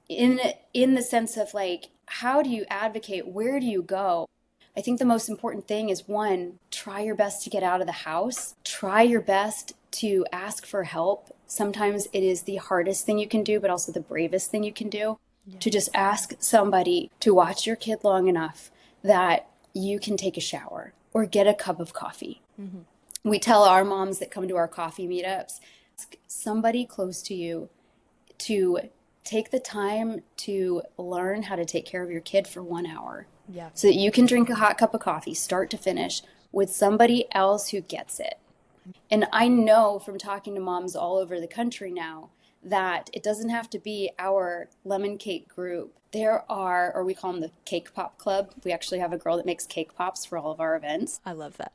in the sense of like, how do you advocate? Where do you go? I think the most important thing is, one, try your best to get out of the house. Try your best to ask for help. Sometimes it is the hardest thing you can do, but also the bravest thing you can do. Yeah. To just ask somebody to watch your kid long enough that you can take a shower or get a cup of coffee. Mm-hmm. We tell our moms that come to our coffee meetups, ask somebody close to you to take the time to learn how to take care of your kid for 1 hour. Yeah. So that you can drink a hot cup of coffee, start to finish, with somebody else who gets it. And I know from talking to moms all over the country now that it doesn't have to be our lemon cake group. There are, or we call them the Cake Pop Club. We actually have a girl that makes cake pops for all of our events. I love that.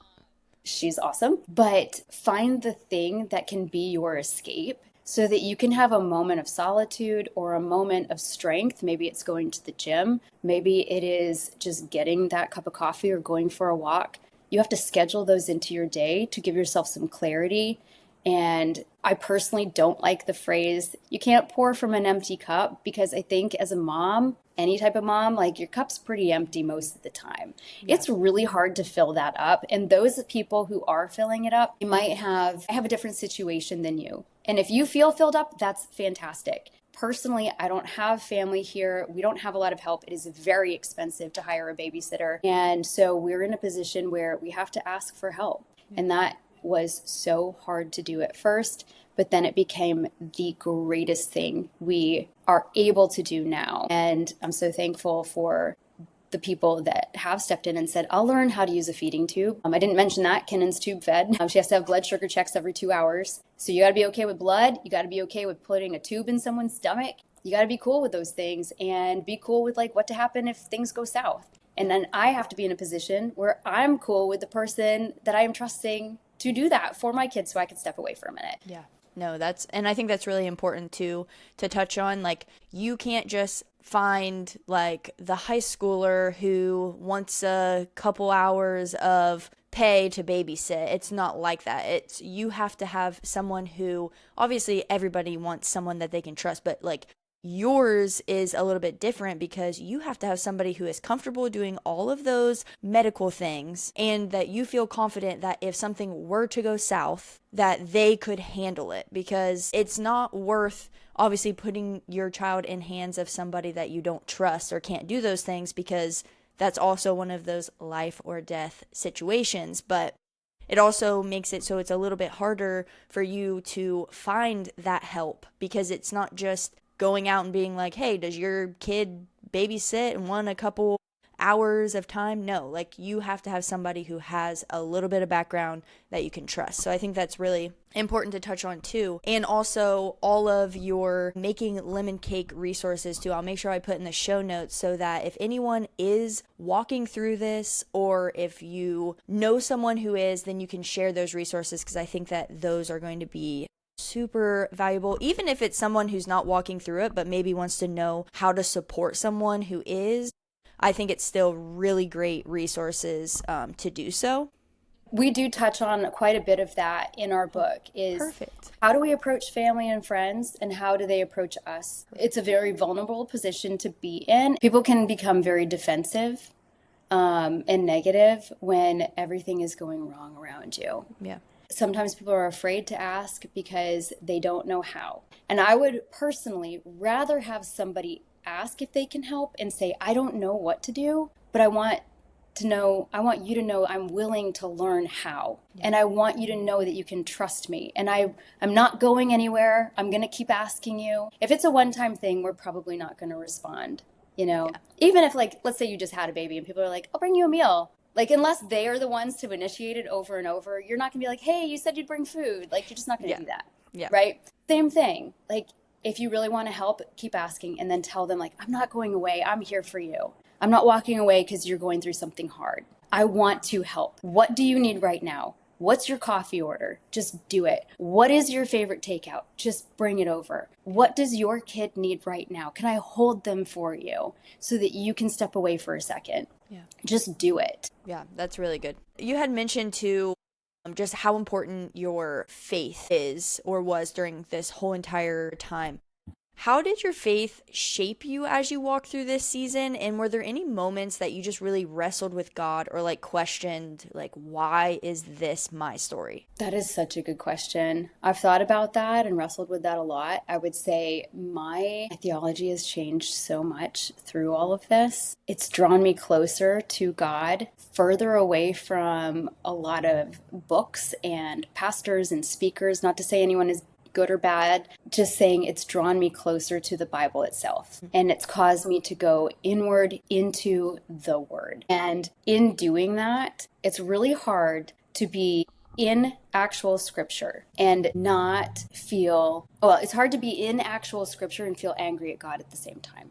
She's awesome. But find the thing that can be your escape, so that you can have a moment of solitude or a moment of strength. Maybe it's going to the gym. Maybe it is just getting that cup of coffee or going for a walk. You have to schedule those into your day to give yourself some clarity. And I personally don't like the phrase, you can't pour from an empty cup, because I think as a mom, any type of mom, like, your cup's pretty empty most of the time. Yeah. It's really hard to fill that up. And those people who are filling it up, you might have a different situation than you. And if you feel filled up, that's fantastic. Personally, I don't have family here. We don't have a lot of help. It is very expensive to hire a babysitter. And so we're in a position where we have to ask for help. Yeah. And that was so hard to do at first, but then it became the greatest thing we are able to do now. And I'm so thankful for the people that have stepped in and said, I'll learn how to use a feeding tube. I didn't mention that. Kennan's tube fed. She has to have blood sugar checks every 2 hours. So you got to be okay with blood. You got to be okay with putting a tube in someone's stomach. You got to be cool with those things, and be cool with like what to happen if things go south. And then I have to be in a position where I'm cool with the person that I am trusting to do that for my kids, so I can step away for a minute. Yeah. No, and I think that's really important to touch on. Like, you can't just find like the high schooler who wants a couple hours of pay to babysit. It's not like that. You have to have someone who, obviously everybody wants someone that they can trust, but like, yours is a little bit different because you have to have somebody who is comfortable doing all of those medical things, and that you feel confident that if something were to go south, that they could handle it, because it's not worth obviously putting your child in hands of somebody that you don't trust or can't do those things, because that's also one of those life or death situations. But it also makes it so it's a little bit harder for you to find that help, because it's not just going out and being like, hey, does your kid babysit and want a couple hours of time? No, like, you have to have somebody who has a little bit of background that you can trust. So I think that's really important to touch on too. And also all of your making lemon cake resources too. I'll make sure I put in the show notes, so that if anyone is walking through this, or if you know someone who is, then you can share those resources, because I think that those are going to be super valuable, even if it's someone who's not walking through it but maybe wants to know how to support someone who is. I think it's still really great resources to do so. We do touch on quite a bit of that in our book. Is perfect. How do we approach family and friends, and how do they approach us? It's a very vulnerable position to be in. People can become very defensive and negative when everything is going wrong around you. Yeah. Sometimes people are afraid to ask because they don't know how. And I would personally rather have somebody ask if they can help and say, I don't know what to do, but I want you to know I'm willing to learn how. Yeah. And I want you to know that you can trust me. And I'm not going anywhere. I'm going to keep asking you. If it's a one-time thing, we're probably not going to respond. Yeah. Even if, like, let's say you just had a baby and people are like, I'll bring you a meal. Like, unless they are the ones to initiate it over and over, you're not going to be like, hey, you said you'd bring food. Like, you're just not going to do that. Yeah. Right? Same thing. Like, if you really want to help, keep asking, and then tell them, like, I'm not going away. I'm here for you. I'm not walking away because you're going through something hard. I want to help. What do you need right now? What's your coffee order? Just do it. What is your favorite takeout? Just bring it over. What does your kid need right now? Can I hold them for you so that you can step away for a second? Yeah. Just do it. Yeah, that's really good. You had mentioned too just how important your faith is or was during this whole entire time. How did your faith shape you as you walked through this season? And were there any moments that you just really wrestled with God or like questioned, like, why is this my story? That is such a good question. I've thought about that and wrestled with that a lot. I would say my theology has changed so much through all of this. It's drawn me closer to God, further away from a lot of books and pastors and speakers. Not to say anyone is good or bad, just saying it's drawn me closer to the Bible itself. And it's caused me to go inward into the Word. And in doing that, it's really hard to be in actual scripture and not feel, well, it's hard to be in actual scripture and feel angry at God at the same time.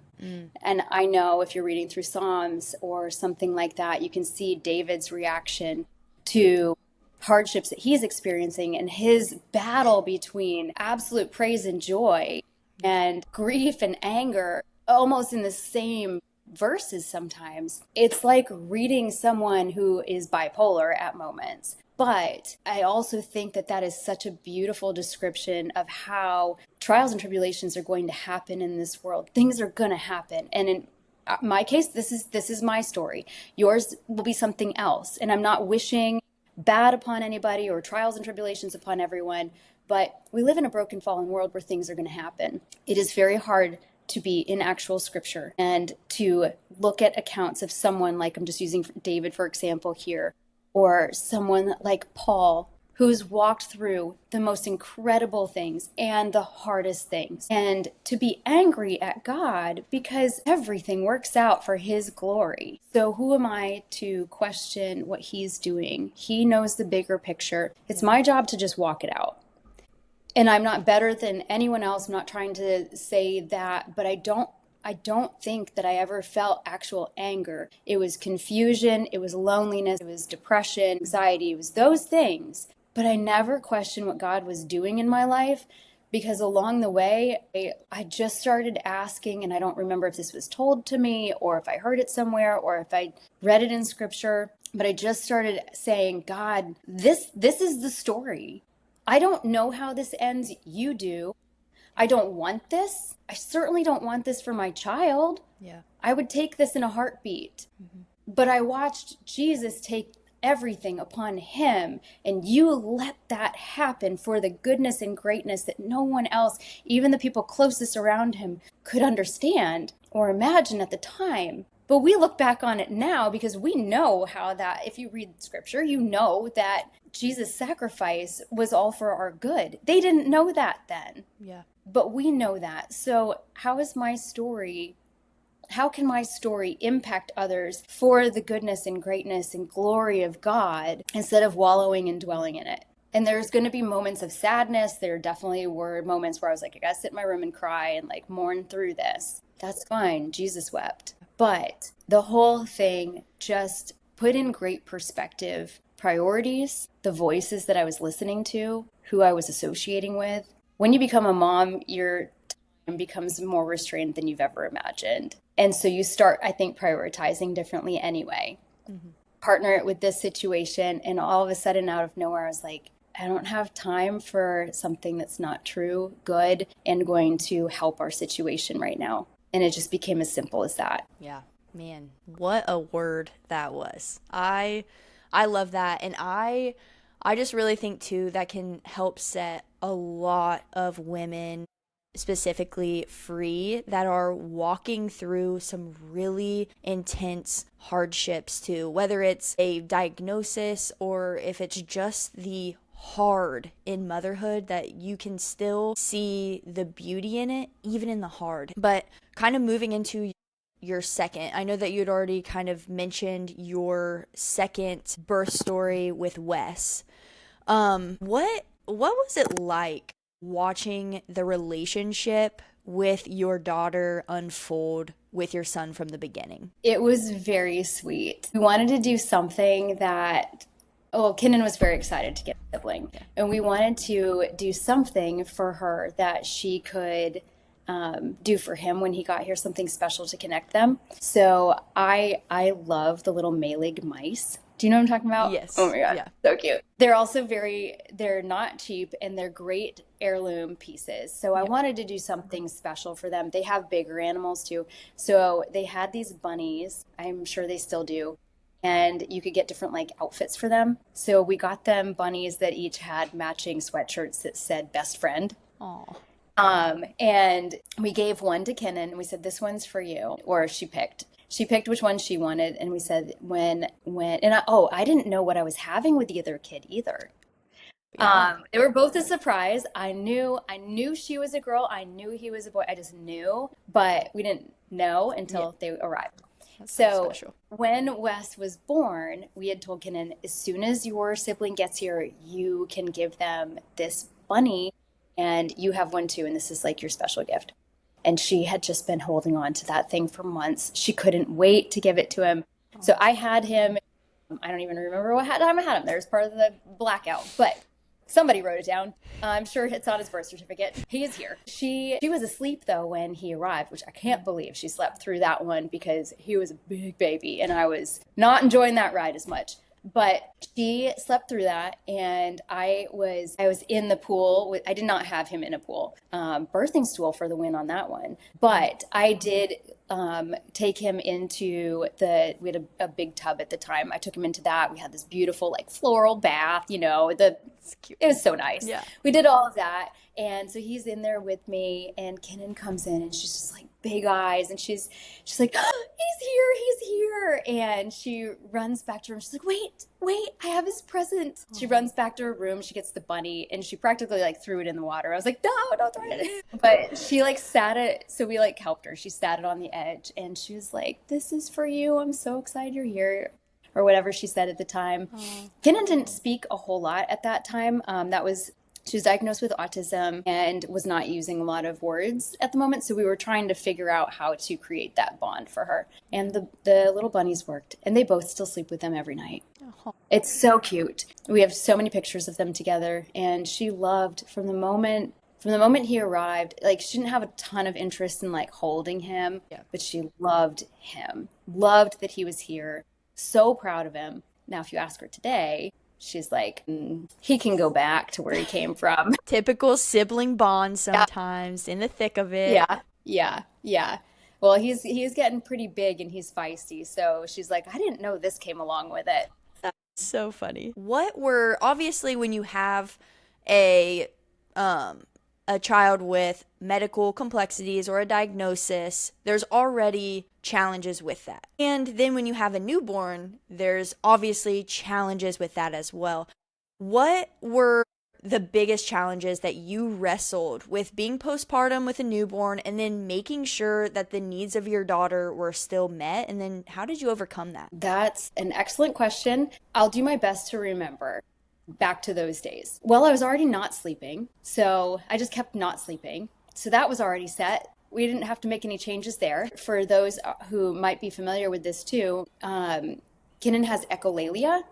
And I know if you're reading through Psalms or something like that, you can see David's reaction to hardships that he's experiencing and his battle between absolute praise and joy and grief and anger almost in the same verses sometimes. It's like reading someone who is bipolar at moments. But I also think that that is such a beautiful description of how trials and tribulations are going to happen in this world. Things are going to happen. And in my case, this is my story. Yours will be something else. And I'm not wishing bad upon anybody or trials and tribulations upon everyone, but we live in a broken, fallen world where things are going to happen. It is very hard to be in actual scripture and to look at accounts of someone like, I'm just using David for example here, or someone like Paul, who's walked through the most incredible things and the hardest things, and to be angry at God because everything works out for his glory. So who am I to question what he's doing? He knows the bigger picture. It's my job to just walk it out. And I'm not better than anyone else. I'm not trying to say that, but I don't think that I ever felt actual anger. It was confusion, it was loneliness, it was depression, anxiety, it was those things. But I never questioned what God was doing in my life, because along the way, I just started asking, and I don't remember if this was told to me or if I heard it somewhere or if I read it in scripture, but I just started saying, God, this is the story. I don't know how this ends. You do. I don't want this. I certainly don't want this for my child. Yeah. I would take this in a heartbeat. But I watched Jesus take everything upon him, and you let that happen for the goodness and greatness that no one else, even the people closest around him, could understand or imagine at the time. But we look back on it now because we know how that, if you read scripture, you know that Jesus' sacrifice was all for our good. They didn't know that then. Yeah. But we know that. So how can my story impact others for the goodness and greatness and glory of God instead of wallowing and dwelling in it? And there's going to be moments of sadness. There definitely were moments where I was like, I got to sit in my room and cry and like mourn through this. That's fine. Jesus wept. But the whole thing just put in great perspective priorities, the voices that I was listening to, who I was associating with. When you become a mom, your time becomes more restrained than you've ever imagined. And so you start, I think, prioritizing differently anyway. Partner it with this situation, and all of a sudden, out of nowhere, I was like, I don't have time for something that's not true, good, and going to help our situation right now. And it just became as simple as that. Yeah. Man, what a word that was. I love that. And I just really think too that can help set a lot of women specifically free that are walking through some really intense hardships too, whether it's a diagnosis or if it's just the hard in motherhood, that you can still see the beauty in it even in the hard. But kind of moving into your second, I know that you'd already kind of mentioned your second birth story with Wes. What was it like watching the relationship with your daughter unfold with your son from the beginning? It was very sweet. We wanted to do something that, well, Kinnan was very excited to get a sibling, and we wanted to do something for her that she could do for him when he got here, something special to connect them. So I love the little Mehlig mice. Do you know what I'm talking about? Oh Yes. my God, Yeah. so cute. They're also they're not cheap and they're great heirloom pieces. So I Yeah. wanted to do something special for them. They have bigger animals too. So they had these bunnies. I'm sure they still do. And you could get different like outfits for them. So we got them bunnies that each had matching sweatshirts that said best friend. Oh. And we gave one to Kenan and we said, this one's for you. Or she picked which one she wanted. And we said, I didn't know what I was having with the other kid either. Yeah. They were both a surprise. I knew she was a girl. I knew he was a boy. I just knew, but we didn't know Yeah. until they arrived. That's so So special. when Wes was born, we had told Kenan, as soon as your sibling gets here, you can give them this bunny and you have one too. And this is like your special gift. And she had just been holding on to that thing for months. She couldn't wait to give it to him. So I had him. I don't even remember what time I had him. There's part of the blackout, but somebody wrote it down. I'm sure it's on his birth certificate. He is here. She was asleep though when he arrived, which I can't believe she slept through that one because he was a big baby and I was not enjoying that ride as much. But she slept through that, and I was in the pool. I did not have him in a pool. Birthing stool for the win on that one. But I did take him into we had a big tub at the time. I took him into that. We had this beautiful like floral bath, It's cute. it was so nice. Yeah. We did all of that. And so he's in there with me and Kenan comes in and she's just like big eyes and she's like, oh, he's here. And she runs back to her room. She's like, wait, I have his present. She runs back to her room. She gets the bunny and she practically like threw it in the water. I was like, no, don't throw it. But she like so we like helped her. She sat it on the edge and she was like, this is for you. I'm so excited you're here. Or whatever she said at the time. Kenan didn't speak a whole lot at that time. She was diagnosed with autism and was not using a lot of words at the moment. So we were trying to figure out how to create that bond for her. And the little bunnies worked. And they both still sleep with them every night. Oh. It's so cute. We have so many pictures of them together. And she loved from the moment he arrived, like she didn't have a ton of interest in like holding him, Yeah. but she loved him, loved that he was here, so proud of him. Now, if you ask her today, she's like, he can go back to where he came from. Typical sibling bond sometimes in the thick of it. Yeah. Well, he's getting pretty big and he's feisty. So she's like, I didn't know this came along with it. So funny. What were, obviously when you have a child with medical complexities or a diagnosis, there's already challenges with that. And then when you have a newborn, there's obviously challenges with that as well. What were the biggest challenges that you wrestled with being postpartum with a newborn and then making sure that the needs of your daughter were still met? And then how did you overcome that? That's an excellent question. I'll do my best to remember back to those days. Well, I was already not sleeping, so I just kept not sleeping. So that was already set. We didn't have to make any changes there. For those who might be familiar with this too, Kinnan has echolalia.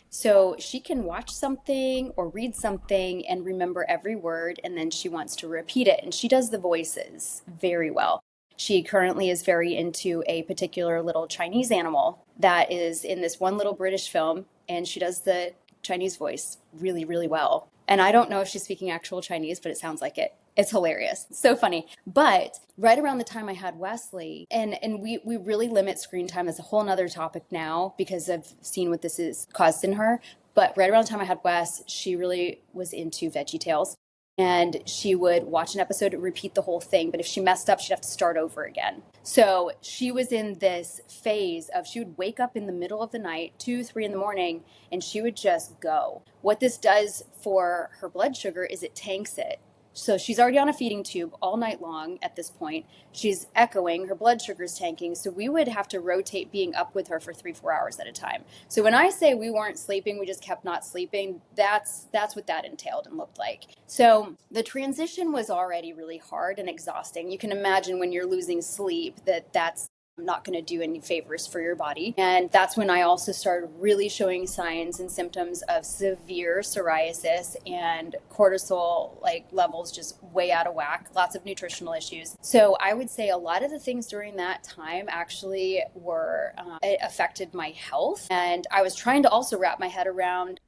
So she can watch something or read something and remember every word, and then she wants to repeat it. And she does the voices very well. She currently is very into a particular little Chinese animal that is in this one little British film, and she does the Chinese voice really, really well. And I don't know if she's speaking actual Chinese, but it sounds like it. It's hilarious. So funny. But right around the time I had Wesley, and we really limit screen time. That's a whole nother topic now because I've seen what this has caused in her. But right around the time I had Wes, she really was into VeggieTales. And she would watch an episode and repeat the whole thing. But if she messed up, she'd have to start over again. So she was in this phase of she would wake up in the middle of the night, 2, 3 in the morning, and she would just go. What this does for her blood sugar is it tanks it. So she's already on a feeding tube all night long at this point. She's echoing, her blood sugar's tanking. So we would have to rotate being up with her for 3-4 hours at a time. So when I say we weren't sleeping, we just kept not sleeping, that's what that entailed and looked like. So the transition was already really hard and exhausting. You can imagine when you're losing sleep that's not going to do any favors for your body. And that's when I also started really showing signs and symptoms of severe psoriasis and cortisol levels just way out of whack, lots of nutritional issues. So I would say a lot of the things during that time actually were it affected my health. And I was trying to also wrap my head around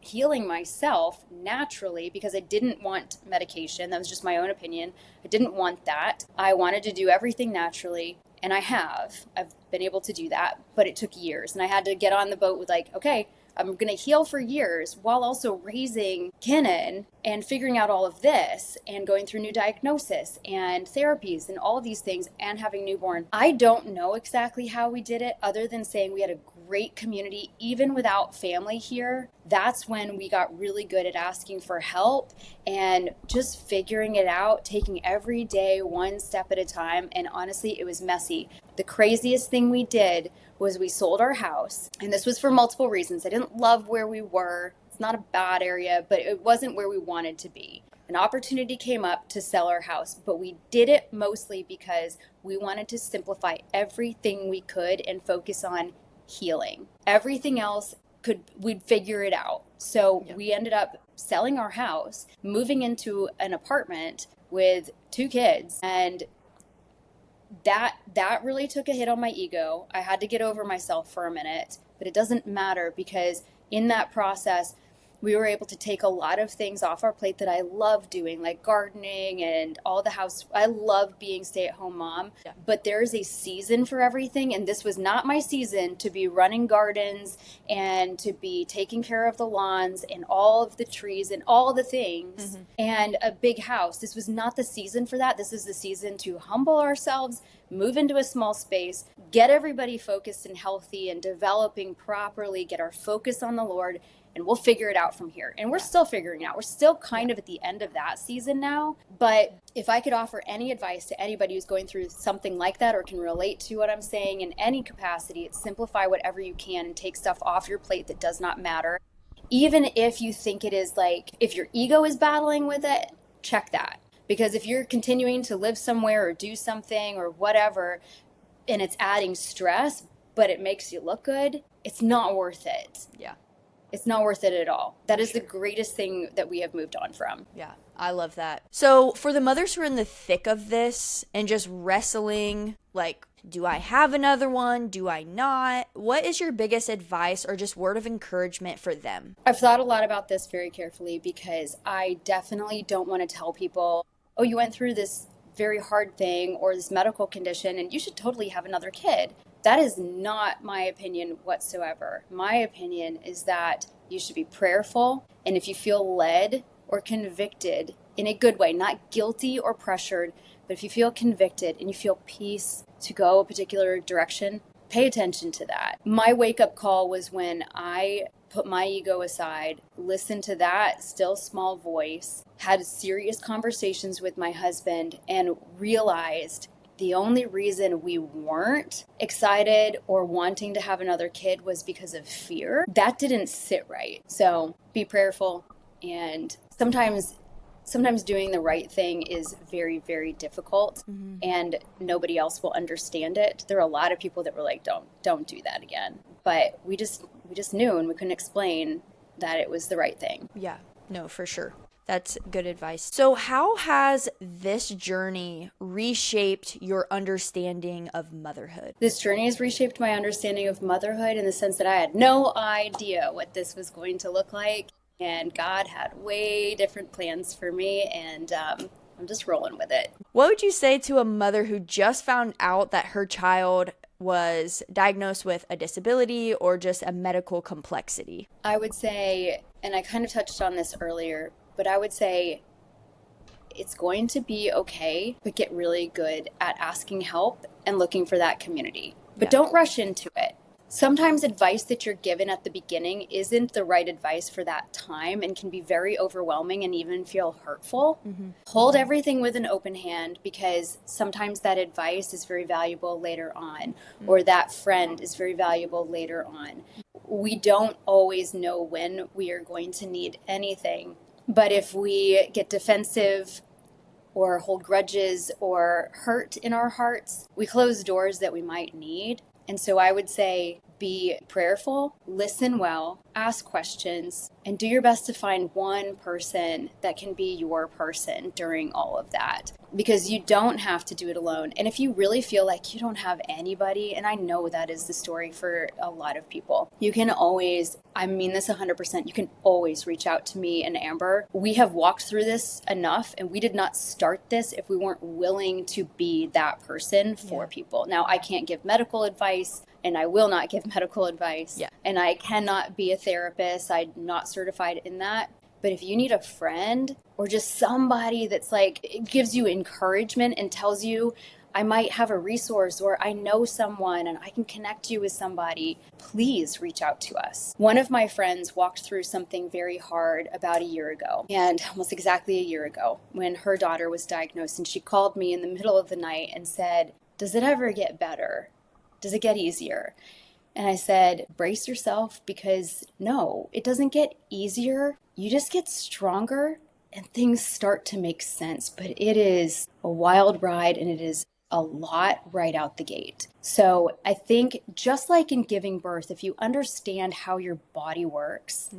healing myself naturally because I didn't want medication. That was just my own opinion. I didn't want that. I wanted to do everything naturally. And I've been able to do that, but it took years. And I had to get on the boat with okay, I'm going to heal for years while also raising Kenan and figuring out all of this and going through new diagnosis and therapies and all of these things and having newborn. I don't know exactly how we did it other than saying we had a great community, even without family here. That's when we got really good at asking for help and just figuring it out, taking every day one step at a time. And honestly, it was messy. The craziest thing we did was we sold our house. And this was for multiple reasons. I didn't love where we were. It's not a bad area, but it wasn't where we wanted to be. An opportunity came up to sell our house, but we did it mostly because we wanted to simplify everything we could and focus on healing. Everything else we'd figure it out. So we ended up selling our house, moving into an apartment with 2 kids, and that really took a hit on my ego. I had to get over myself for a minute, but it doesn't matter because in that process, we were able to take a lot of things off our plate that I love doing, like gardening and all the house. I love being stay-at-home mom, but there's a season for everything. And this was not my season to be running gardens and to be taking care of the lawns and all of the trees and all the things and a big house. This was not the season for that. This is the season to humble ourselves, move into a small space, get everybody focused and healthy and developing properly, get our focus on the Lord, and we'll figure it out from here. And we're still figuring it out. We're still kind of at the end of that season now. But if I could offer any advice to anybody who's going through something like that or can relate to what I'm saying in any capacity, it's simplify whatever you can and take stuff off your plate that does not matter. Even if you think it is if your ego is battling with it, check that. Because if you're continuing to live somewhere or do something or whatever, and it's adding stress, but it makes you look good, it's not worth it. Yeah. It's not worth it at all. That is the greatest thing that we have moved on from. Yeah, I love that. So for the mothers who are in the thick of this and just wrestling, do I have another one? Do I not? What is your biggest advice or just word of encouragement for them? I've thought a lot about this very carefully because I definitely don't want to tell people, oh, you went through this very hard thing or this medical condition and you should totally have another kid. That is not my opinion whatsoever. My opinion is that you should be prayerful, and if you feel led or convicted in a good way, not guilty or pressured, but if you feel convicted and you feel peace to go a particular direction, pay attention to that. My wake-up call was when I put my ego aside, listened to that still small voice, had serious conversations with my husband, and realized the only reason we weren't excited or wanting to have another kid was because of fear. That didn't sit right. So be prayerful. And sometimes doing the right thing is very, very difficult and nobody else will understand it. There are a lot of people that were like, don't do that again. But we just knew and we couldn't explain that it was the right thing. Yeah, no, for sure. That's good advice. So how has this journey reshaped your understanding of motherhood? This journey has reshaped my understanding of motherhood in the sense that I had no idea what this was going to look like. And God had way different plans for me. And I'm just rolling with it. What would you say to a mother who just found out that her child was diagnosed with a disability or just a medical complexity? I would say, and I kind of touched on this earlier, but I would say it's going to be okay, but get really good at asking help and looking for that community. But don't rush into it. Sometimes advice that you're given at the beginning isn't the right advice for that time and can be very overwhelming and even feel hurtful. Hold everything with an open hand, because sometimes that advice is very valuable later on, or that friend is very valuable later on. We don't always know when we are going to need anything, but if we get defensive or hold grudges or hurt in our hearts, we close doors that we might need. And so I would say be prayerful, listen well, ask questions, and do your best to find one person that can be your person during all of that, because you don't have to do it alone. And if you really feel like you don't have anybody, and I know that is the story for a lot of people, you can always, I mean this 100%, you can always reach out to me and Amber. We have walked through this enough, and we did not start this if we weren't willing to be that person for people. Now, I can't give medical advice, and I will not give medical advice. And I cannot be a therapist. I'm not certified in that. But if you need a friend or just somebody that's like, it gives you encouragement and tells you, I might have a resource, or I know someone and I can connect you with somebody, please reach out to us. One of my friends walked through something very hard about a year ago, and almost exactly a year ago, when her daughter was diagnosed, and she called me in the middle of the night and said, does it ever get better? Does it get easier? And I said, brace yourself, because no, it doesn't get easier. You just get stronger and things start to make sense. But it is a wild ride, and it is a lot right out the gate. So I think just like in giving birth, if you understand how your body works,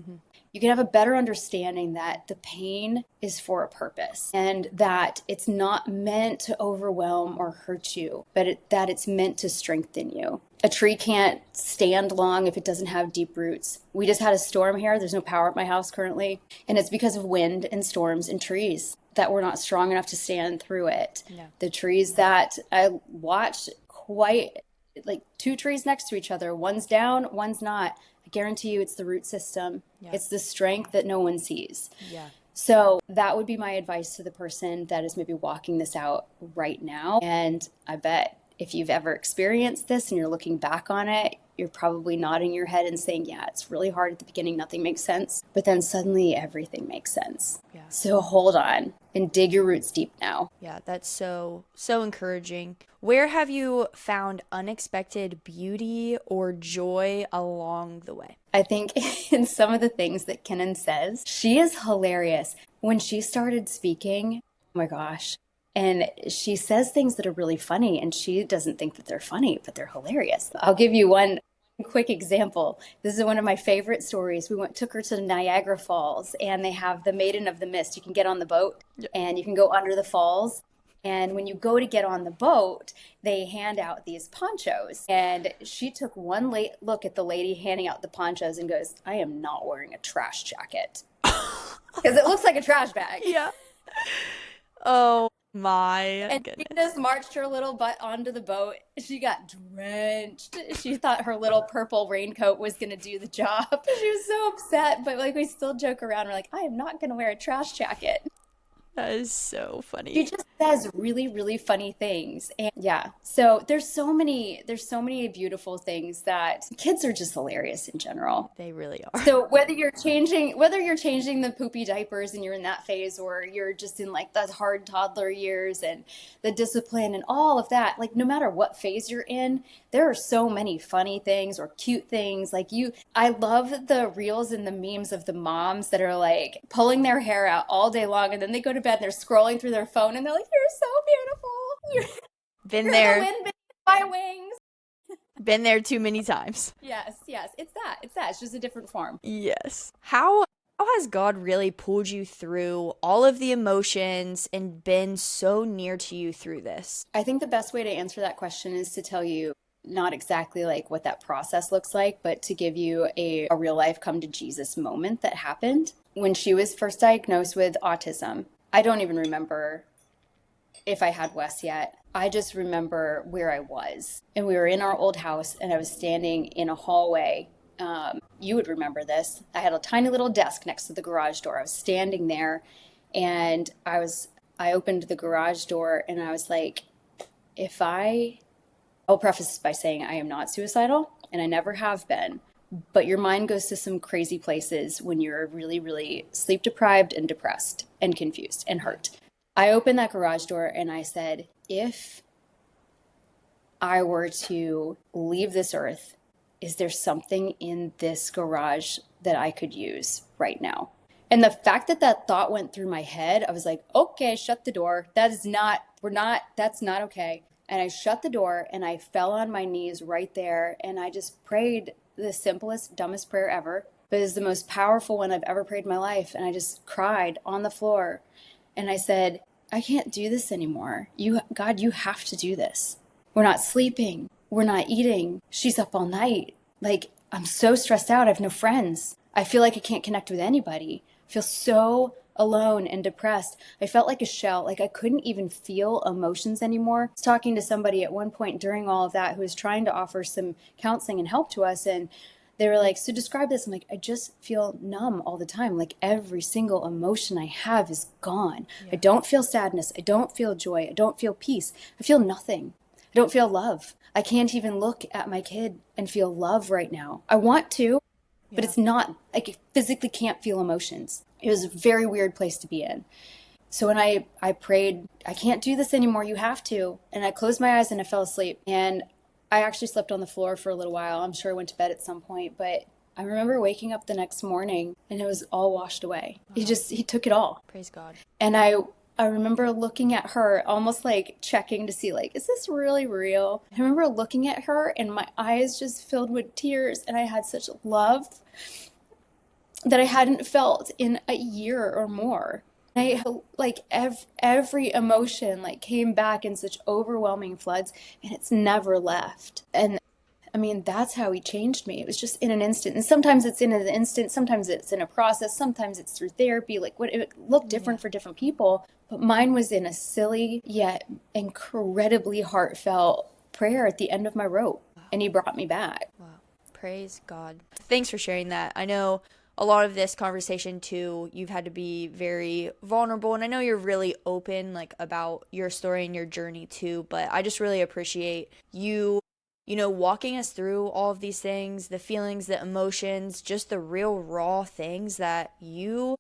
you can have a better understanding that the pain is for a purpose, and that it's not meant to overwhelm or hurt you, but that it's meant to strengthen you. A tree can't stand long if it doesn't have deep roots. We just had a storm here. There's no power at my house currently, and it's because of wind and storms and trees that were not strong enough to stand through it. The trees that I watched, quite like two trees next to each other, one's down, one's not. I guarantee you it's the root system. It's the strength that no one sees. So that would be my advice to the person that is maybe walking this out right now. And I bet if you've ever experienced this and you're looking back on it, you're probably nodding your head and saying, yeah, it's really hard at the beginning. Nothing makes sense. But then suddenly everything makes sense. So hold on and dig your roots deep now. Yeah, that's so encouraging. Where have you found unexpected beauty or joy along the way? I think in some of the things that Kenan says, she is hilarious. When she started speaking, oh my gosh, and she says things that are really funny, and she doesn't think that they're funny, but they're hilarious. I'll give you one quick example. This is one of my favorite stories. We took her to Niagara Falls, and they have the Maiden of the Mist. You can get on the boat and you can go under the falls. And when you go to get on the boat, they hand out these ponchos. And she took one late look at the lady handing out the ponchos and goes, I am not wearing a trash jacket. Because it looks like a trash bag. Oh my And goodness. she just marched her little butt onto the boat. She got drenched. She thought her little purple raincoat was going to do the job. She was so upset, but like we still joke around. We're like, I am not going to wear a trash jacket. That is so funny. She just says really, really funny things. And yeah, so there's so many beautiful things that kids are just hilarious in general. They really are. So whether you're changing the poopy diapers and you're in that phase, or you're just in like the hard toddler years and the discipline and all of that, like no matter what phase you're in, there are so many funny things or cute things. Like I love the reels and the memes of the moms that are like pulling their hair out all day long, and then they go to bed and they're scrolling through their phone and they're like, you're so beautiful. You're there. the wind beneath my wings. Been there too many times. Yes. It's that. It's just a different form. Yes. How has God really pulled you through all of the emotions and been so near to you through this? I think the best way to answer that question is to tell you not exactly like what that process looks like, but to give you a real life come to Jesus moment that happened when she was first diagnosed with autism. I don't even remember if I had Wes yet. I just remember where I was. And we were in our old house, and I was standing in a hallway. You would remember this. I had a tiny little desk next to the garage door. I was standing there, and I opened the garage door, and I was like, if I I'll preface this by saying I am not suicidal and I never have been. But your mind goes to some crazy places when you're really, really sleep deprived and depressed and confused and hurt. I opened that garage door and I said, if I were to leave this earth, is there something in this garage that I could use right now? And the fact that that thought went through my head, I was like, okay, shut the door. That's not okay. And I shut the door and I fell on my knees right there. And I just prayed the simplest, dumbest prayer ever, but it's the most powerful one I've ever prayed in my life. And I just cried on the floor. And I said, I can't do this anymore. God, you have to do this. We're not sleeping. We're not eating. She's up all night. Like, I'm so stressed out. I have no friends. I feel like I can't connect with anybody. I feel so alone and depressed. I felt like a shell. Like I couldn't even feel emotions anymore. I was talking to somebody at one point during all of that who was trying to offer some counseling and help to us. And they were like, so describe this. I'm like, I just feel numb all the time. Like every single emotion I have is gone. Yeah. I don't feel sadness. I don't feel joy. I don't feel peace. I feel nothing. I don't feel love. I can't even look at my kid and feel love right now. I want to, but it's not, like I physically can't feel emotions. It was a very weird place to be in. So when I prayed, I can't do this anymore, you have to. And I closed my eyes and I fell asleep. And I actually slept on the floor for a little while. I'm sure I went to bed at some point, but I remember waking up the next morning and it was all washed away. Wow. He took it all. Praise God. And I remember looking at her, almost like checking to see, like, is this really real? I remember looking at her and my eyes just filled with tears, and I had such love that I hadn't felt in a year or more. I, like, every emotion, like, came back in such overwhelming floods, and it's never left. And I mean, that's how he changed me. It was just in an instant. And sometimes it's in an instant, sometimes it's in a process, sometimes it's through therapy. Like, what it looked different for different people. But mine was in a silly yet incredibly heartfelt prayer at the end of my rope. Wow. And he brought me back. Wow. Praise God. Thanks for sharing that. I know a lot of this conversation too, you've had to be very vulnerable, and I know you're really open, like, about your story and your journey too, but I just really appreciate you walking us through all of these things, the feelings, the emotions, just the real raw things that you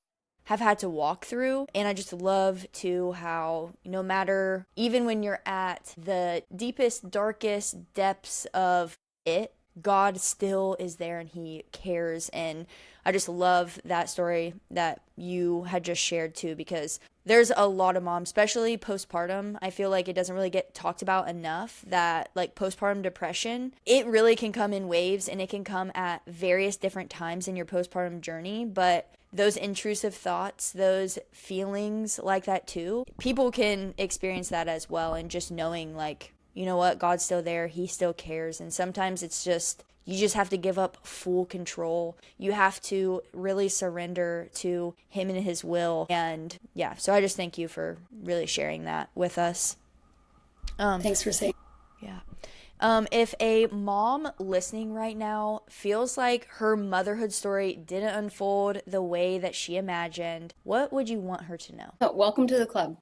have had to walk through. And I just love too how no matter, even when you're at the deepest, darkest depths of it, God still is there and he cares. And I just love that story that you had just shared too, because there's a lot of moms, especially postpartum. I feel like it doesn't really get talked about enough that, like, postpartum depression, it really can come in waves and it can come at various different times in your postpartum journey. But those intrusive thoughts, those feelings like that too, people can experience that as well. And just knowing, like, you know what, God's still there, he still cares. And sometimes it's just, you just have to give up full control. You have to really surrender to him and his will. And yeah, so I just thank you for really sharing that with us. Thanks for saying. Yeah. If a mom listening right now feels like her motherhood story didn't unfold the way that she imagined, what would you want her to know? Oh, welcome to the club.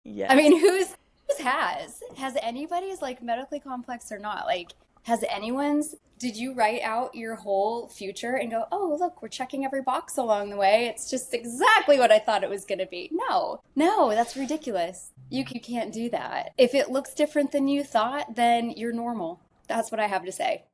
Yeah. I mean, who's has anybody's, like, medically complex or not? Like, has anyone's, did you write out your whole future and go, oh, look, we're checking every box along the way, it's just exactly what I thought it was going to be? No, that's ridiculous. You can't do that. If it looks different than you thought, then you're normal. That's what I have to say.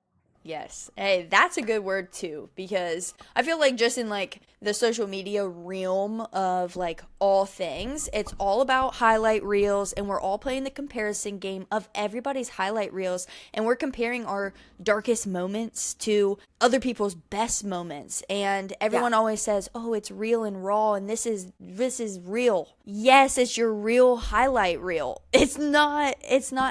Yes. Hey, that's a good word too, because I feel like just in, like, the social media realm of, like, all things, it's all about highlight reels, and we're all playing the comparison game of everybody's highlight reels, and we're comparing our darkest moments to other people's best moments. And everyone always says, oh, it's real and raw, and this is real. Yes, it's your real highlight reel. It's not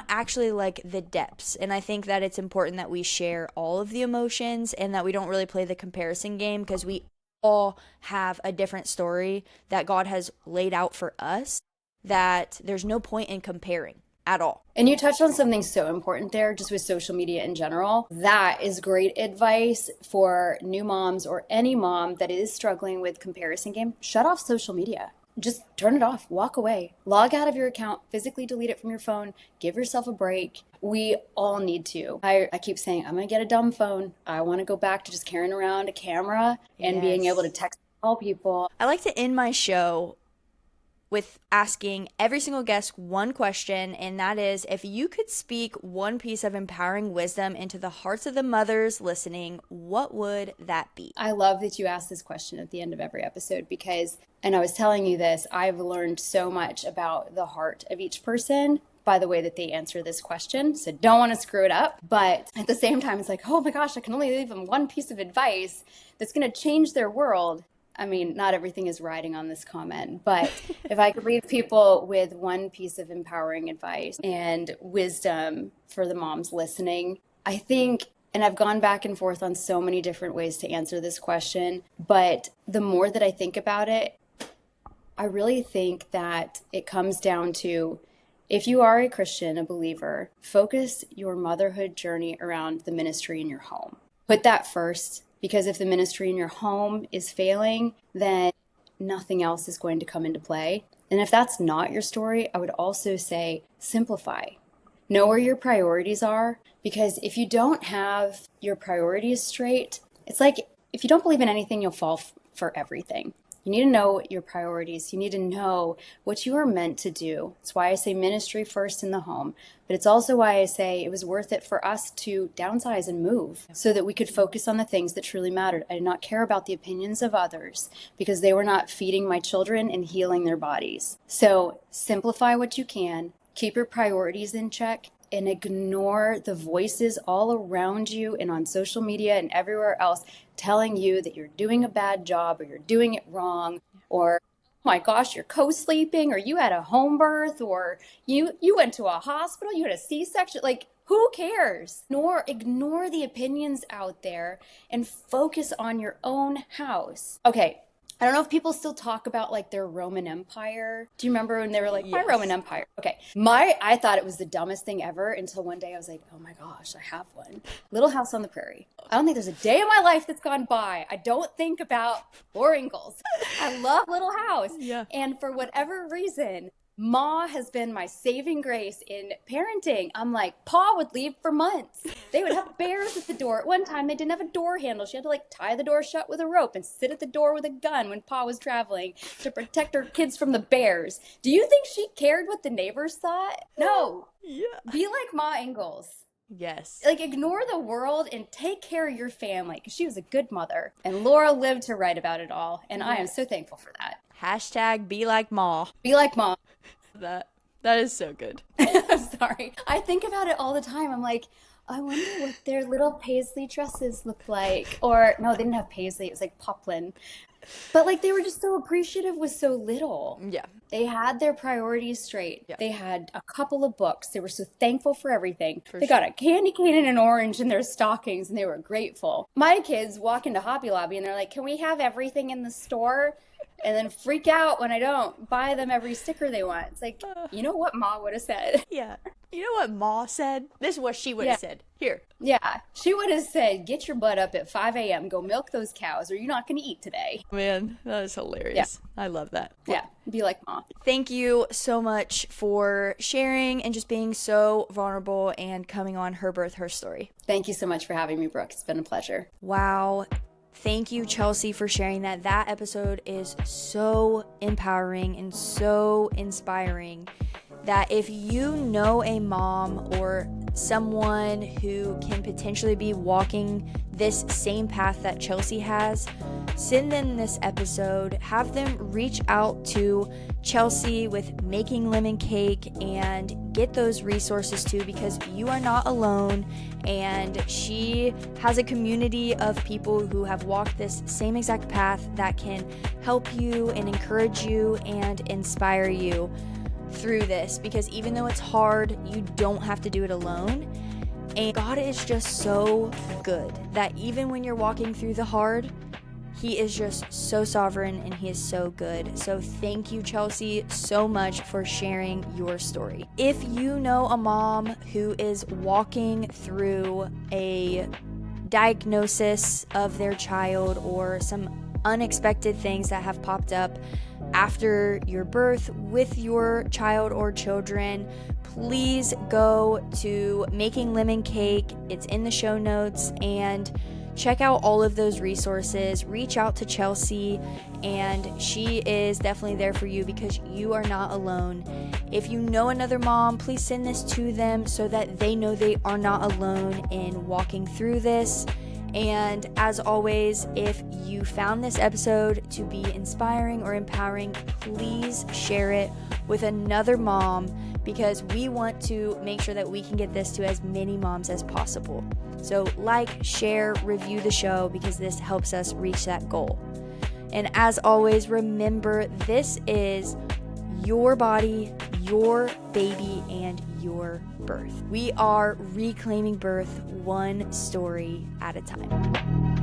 actually, like, the depths. And I think that it's important that we share all of the emotions and that we don't really play the comparison game, because we all have a different story that God has laid out for us, that there's no point in comparing at all. And you touched on something so important there, just with social media in general. That is great advice for new moms or any mom that is struggling with comparison game. Shut off social media. just turn it off, walk away, log out of your account, physically delete it from your phone, give yourself a break. We all need to. I keep saying, I'm going to get a dumb phone. I want to go back to just carrying around a camera and being able to Yes. text all people. I like to end my show with asking every single guest one question, and that is, if you could speak one piece of empowering wisdom into the hearts of the mothers listening, what would that be? I love that you ask this question at the end of every episode because, and I was telling you this, I've learned so much about the heart of each person by the way that they answer this question. So don't want to screw it up. But at the same time, it's like, oh my gosh, I can only leave them one piece of advice that's going to change their world. I mean, not everything is riding on this comment, but if I could leave people with one piece of empowering advice and wisdom for the moms listening, I think, and I've gone back and forth on so many different ways to answer this question, but the more that I think about it, I really think that it comes down to, if you are a Christian, a believer, focus your motherhood journey around the ministry in your home. Put that first. Because if the ministry in your home is failing, then nothing else is going to come into play. And if that's not your story, I would also say simplify. Know where your priorities are. Because if you don't have your priorities straight, it's like if you don't believe in anything, you'll fall for everything. You need to know your priorities. You need to know what you are meant to do. That's why I say ministry first in the home. But it's also why I say it was worth it for us to downsize and move so that we could focus on the things that truly mattered. I did not care about the opinions of others because they were not feeding my children and healing their bodies. So simplify what you can, keep your priorities in check, and ignore the voices all around you and on social media and everywhere else telling you that you're doing a bad job or you're doing it wrong, or oh my gosh, you're co-sleeping, or you had a home birth, or you went to a hospital, you had a C-section. Like, who cares? Ignore the opinions out there and focus on your own house. Okay. I don't know if people still talk about like their Roman Empire. Do you remember when they were like, my Yes. Roman Empire? Okay. I thought it was the dumbest thing ever until one day I was like, oh my gosh, I have one. Little House on the Prairie. I don't think there's a day in my life that's gone by I don't think about War Ingalls. I love Little House. Yeah. And for whatever reason, Ma has been my saving grace in parenting. I'm like, Pa would leave for months. They would have bears at the door. At one time, they didn't have a door handle. She had to like tie the door shut with a rope and sit at the door with a gun when Pa was traveling to protect her kids from the bears. Do you think she cared what the neighbors thought? No. Yeah. Be like Ma Ingalls. Yes. Like, ignore the world and take care of your family, because she was a good mother. And Laura lived to write about it all. And I am so thankful for that. Hashtag be like Ma. Be like Ma. That is so good. I'm sorry. I think about it all the time. I'm like, I wonder what their little paisley dresses look like. Or, no, they didn't have paisley. It was like poplin. But like, they were just so appreciative with so little. Yeah. They had their priorities straight. Yeah. They had a couple of books. They were so thankful for everything. For They got a candy cane and an orange in their stockings, and they were grateful. My kids walk into Hobby Lobby and they're like, can we have everything in the store? And then freak out when I don't buy them every sticker they want. It's like, you know what Ma would have said? Yeah. You know what Ma said? This is what she would have said. Here. Yeah, she would have said, get your butt up at 5 a.m., go milk those cows, or you're not going to eat today. Man, that is hilarious. I love that. Yeah, be like Ma. Thank you so much for sharing and just being so vulnerable and coming on Her Birth, Her Story. Thank you so much for having me, Brooke. It's been a pleasure. Wow. Thank you, Chelsea, for sharing that. That episode is so empowering and so inspiring that if you know a mom or someone who can potentially be walking this same path that Chelsea has, send them this episode, have them reach out to Chelsea with Making Lemon Cake and get those resources too, because you are not alone, and she has a community of people who have walked this same exact path that can help you and encourage you and inspire you through this, because even though it's hard, you don't have to do it alone. And God is just so good that even when you're walking through the hard, He is just so sovereign and He is so good. So thank you, Chelsea, so much for sharing your story. If you know a mom who is walking through a diagnosis of their child or some unexpected things that have popped up after your birth with your child or children, please go to Making Lemon Cake. It's in the show notes, and check out all of those resources. Reach out to Chelsea, and she is definitely there for you because you are not alone. If you know another mom, please send this to them so that they know they are not alone in walking through this. And as always, if you found this episode to be inspiring or empowering, please share it with another mom because we want to make sure that we can get this to as many moms as possible. So share, review the show because this helps us reach that goal. And as always, remember, this is your body, your baby, and your birth. We are reclaiming birth one story at a time.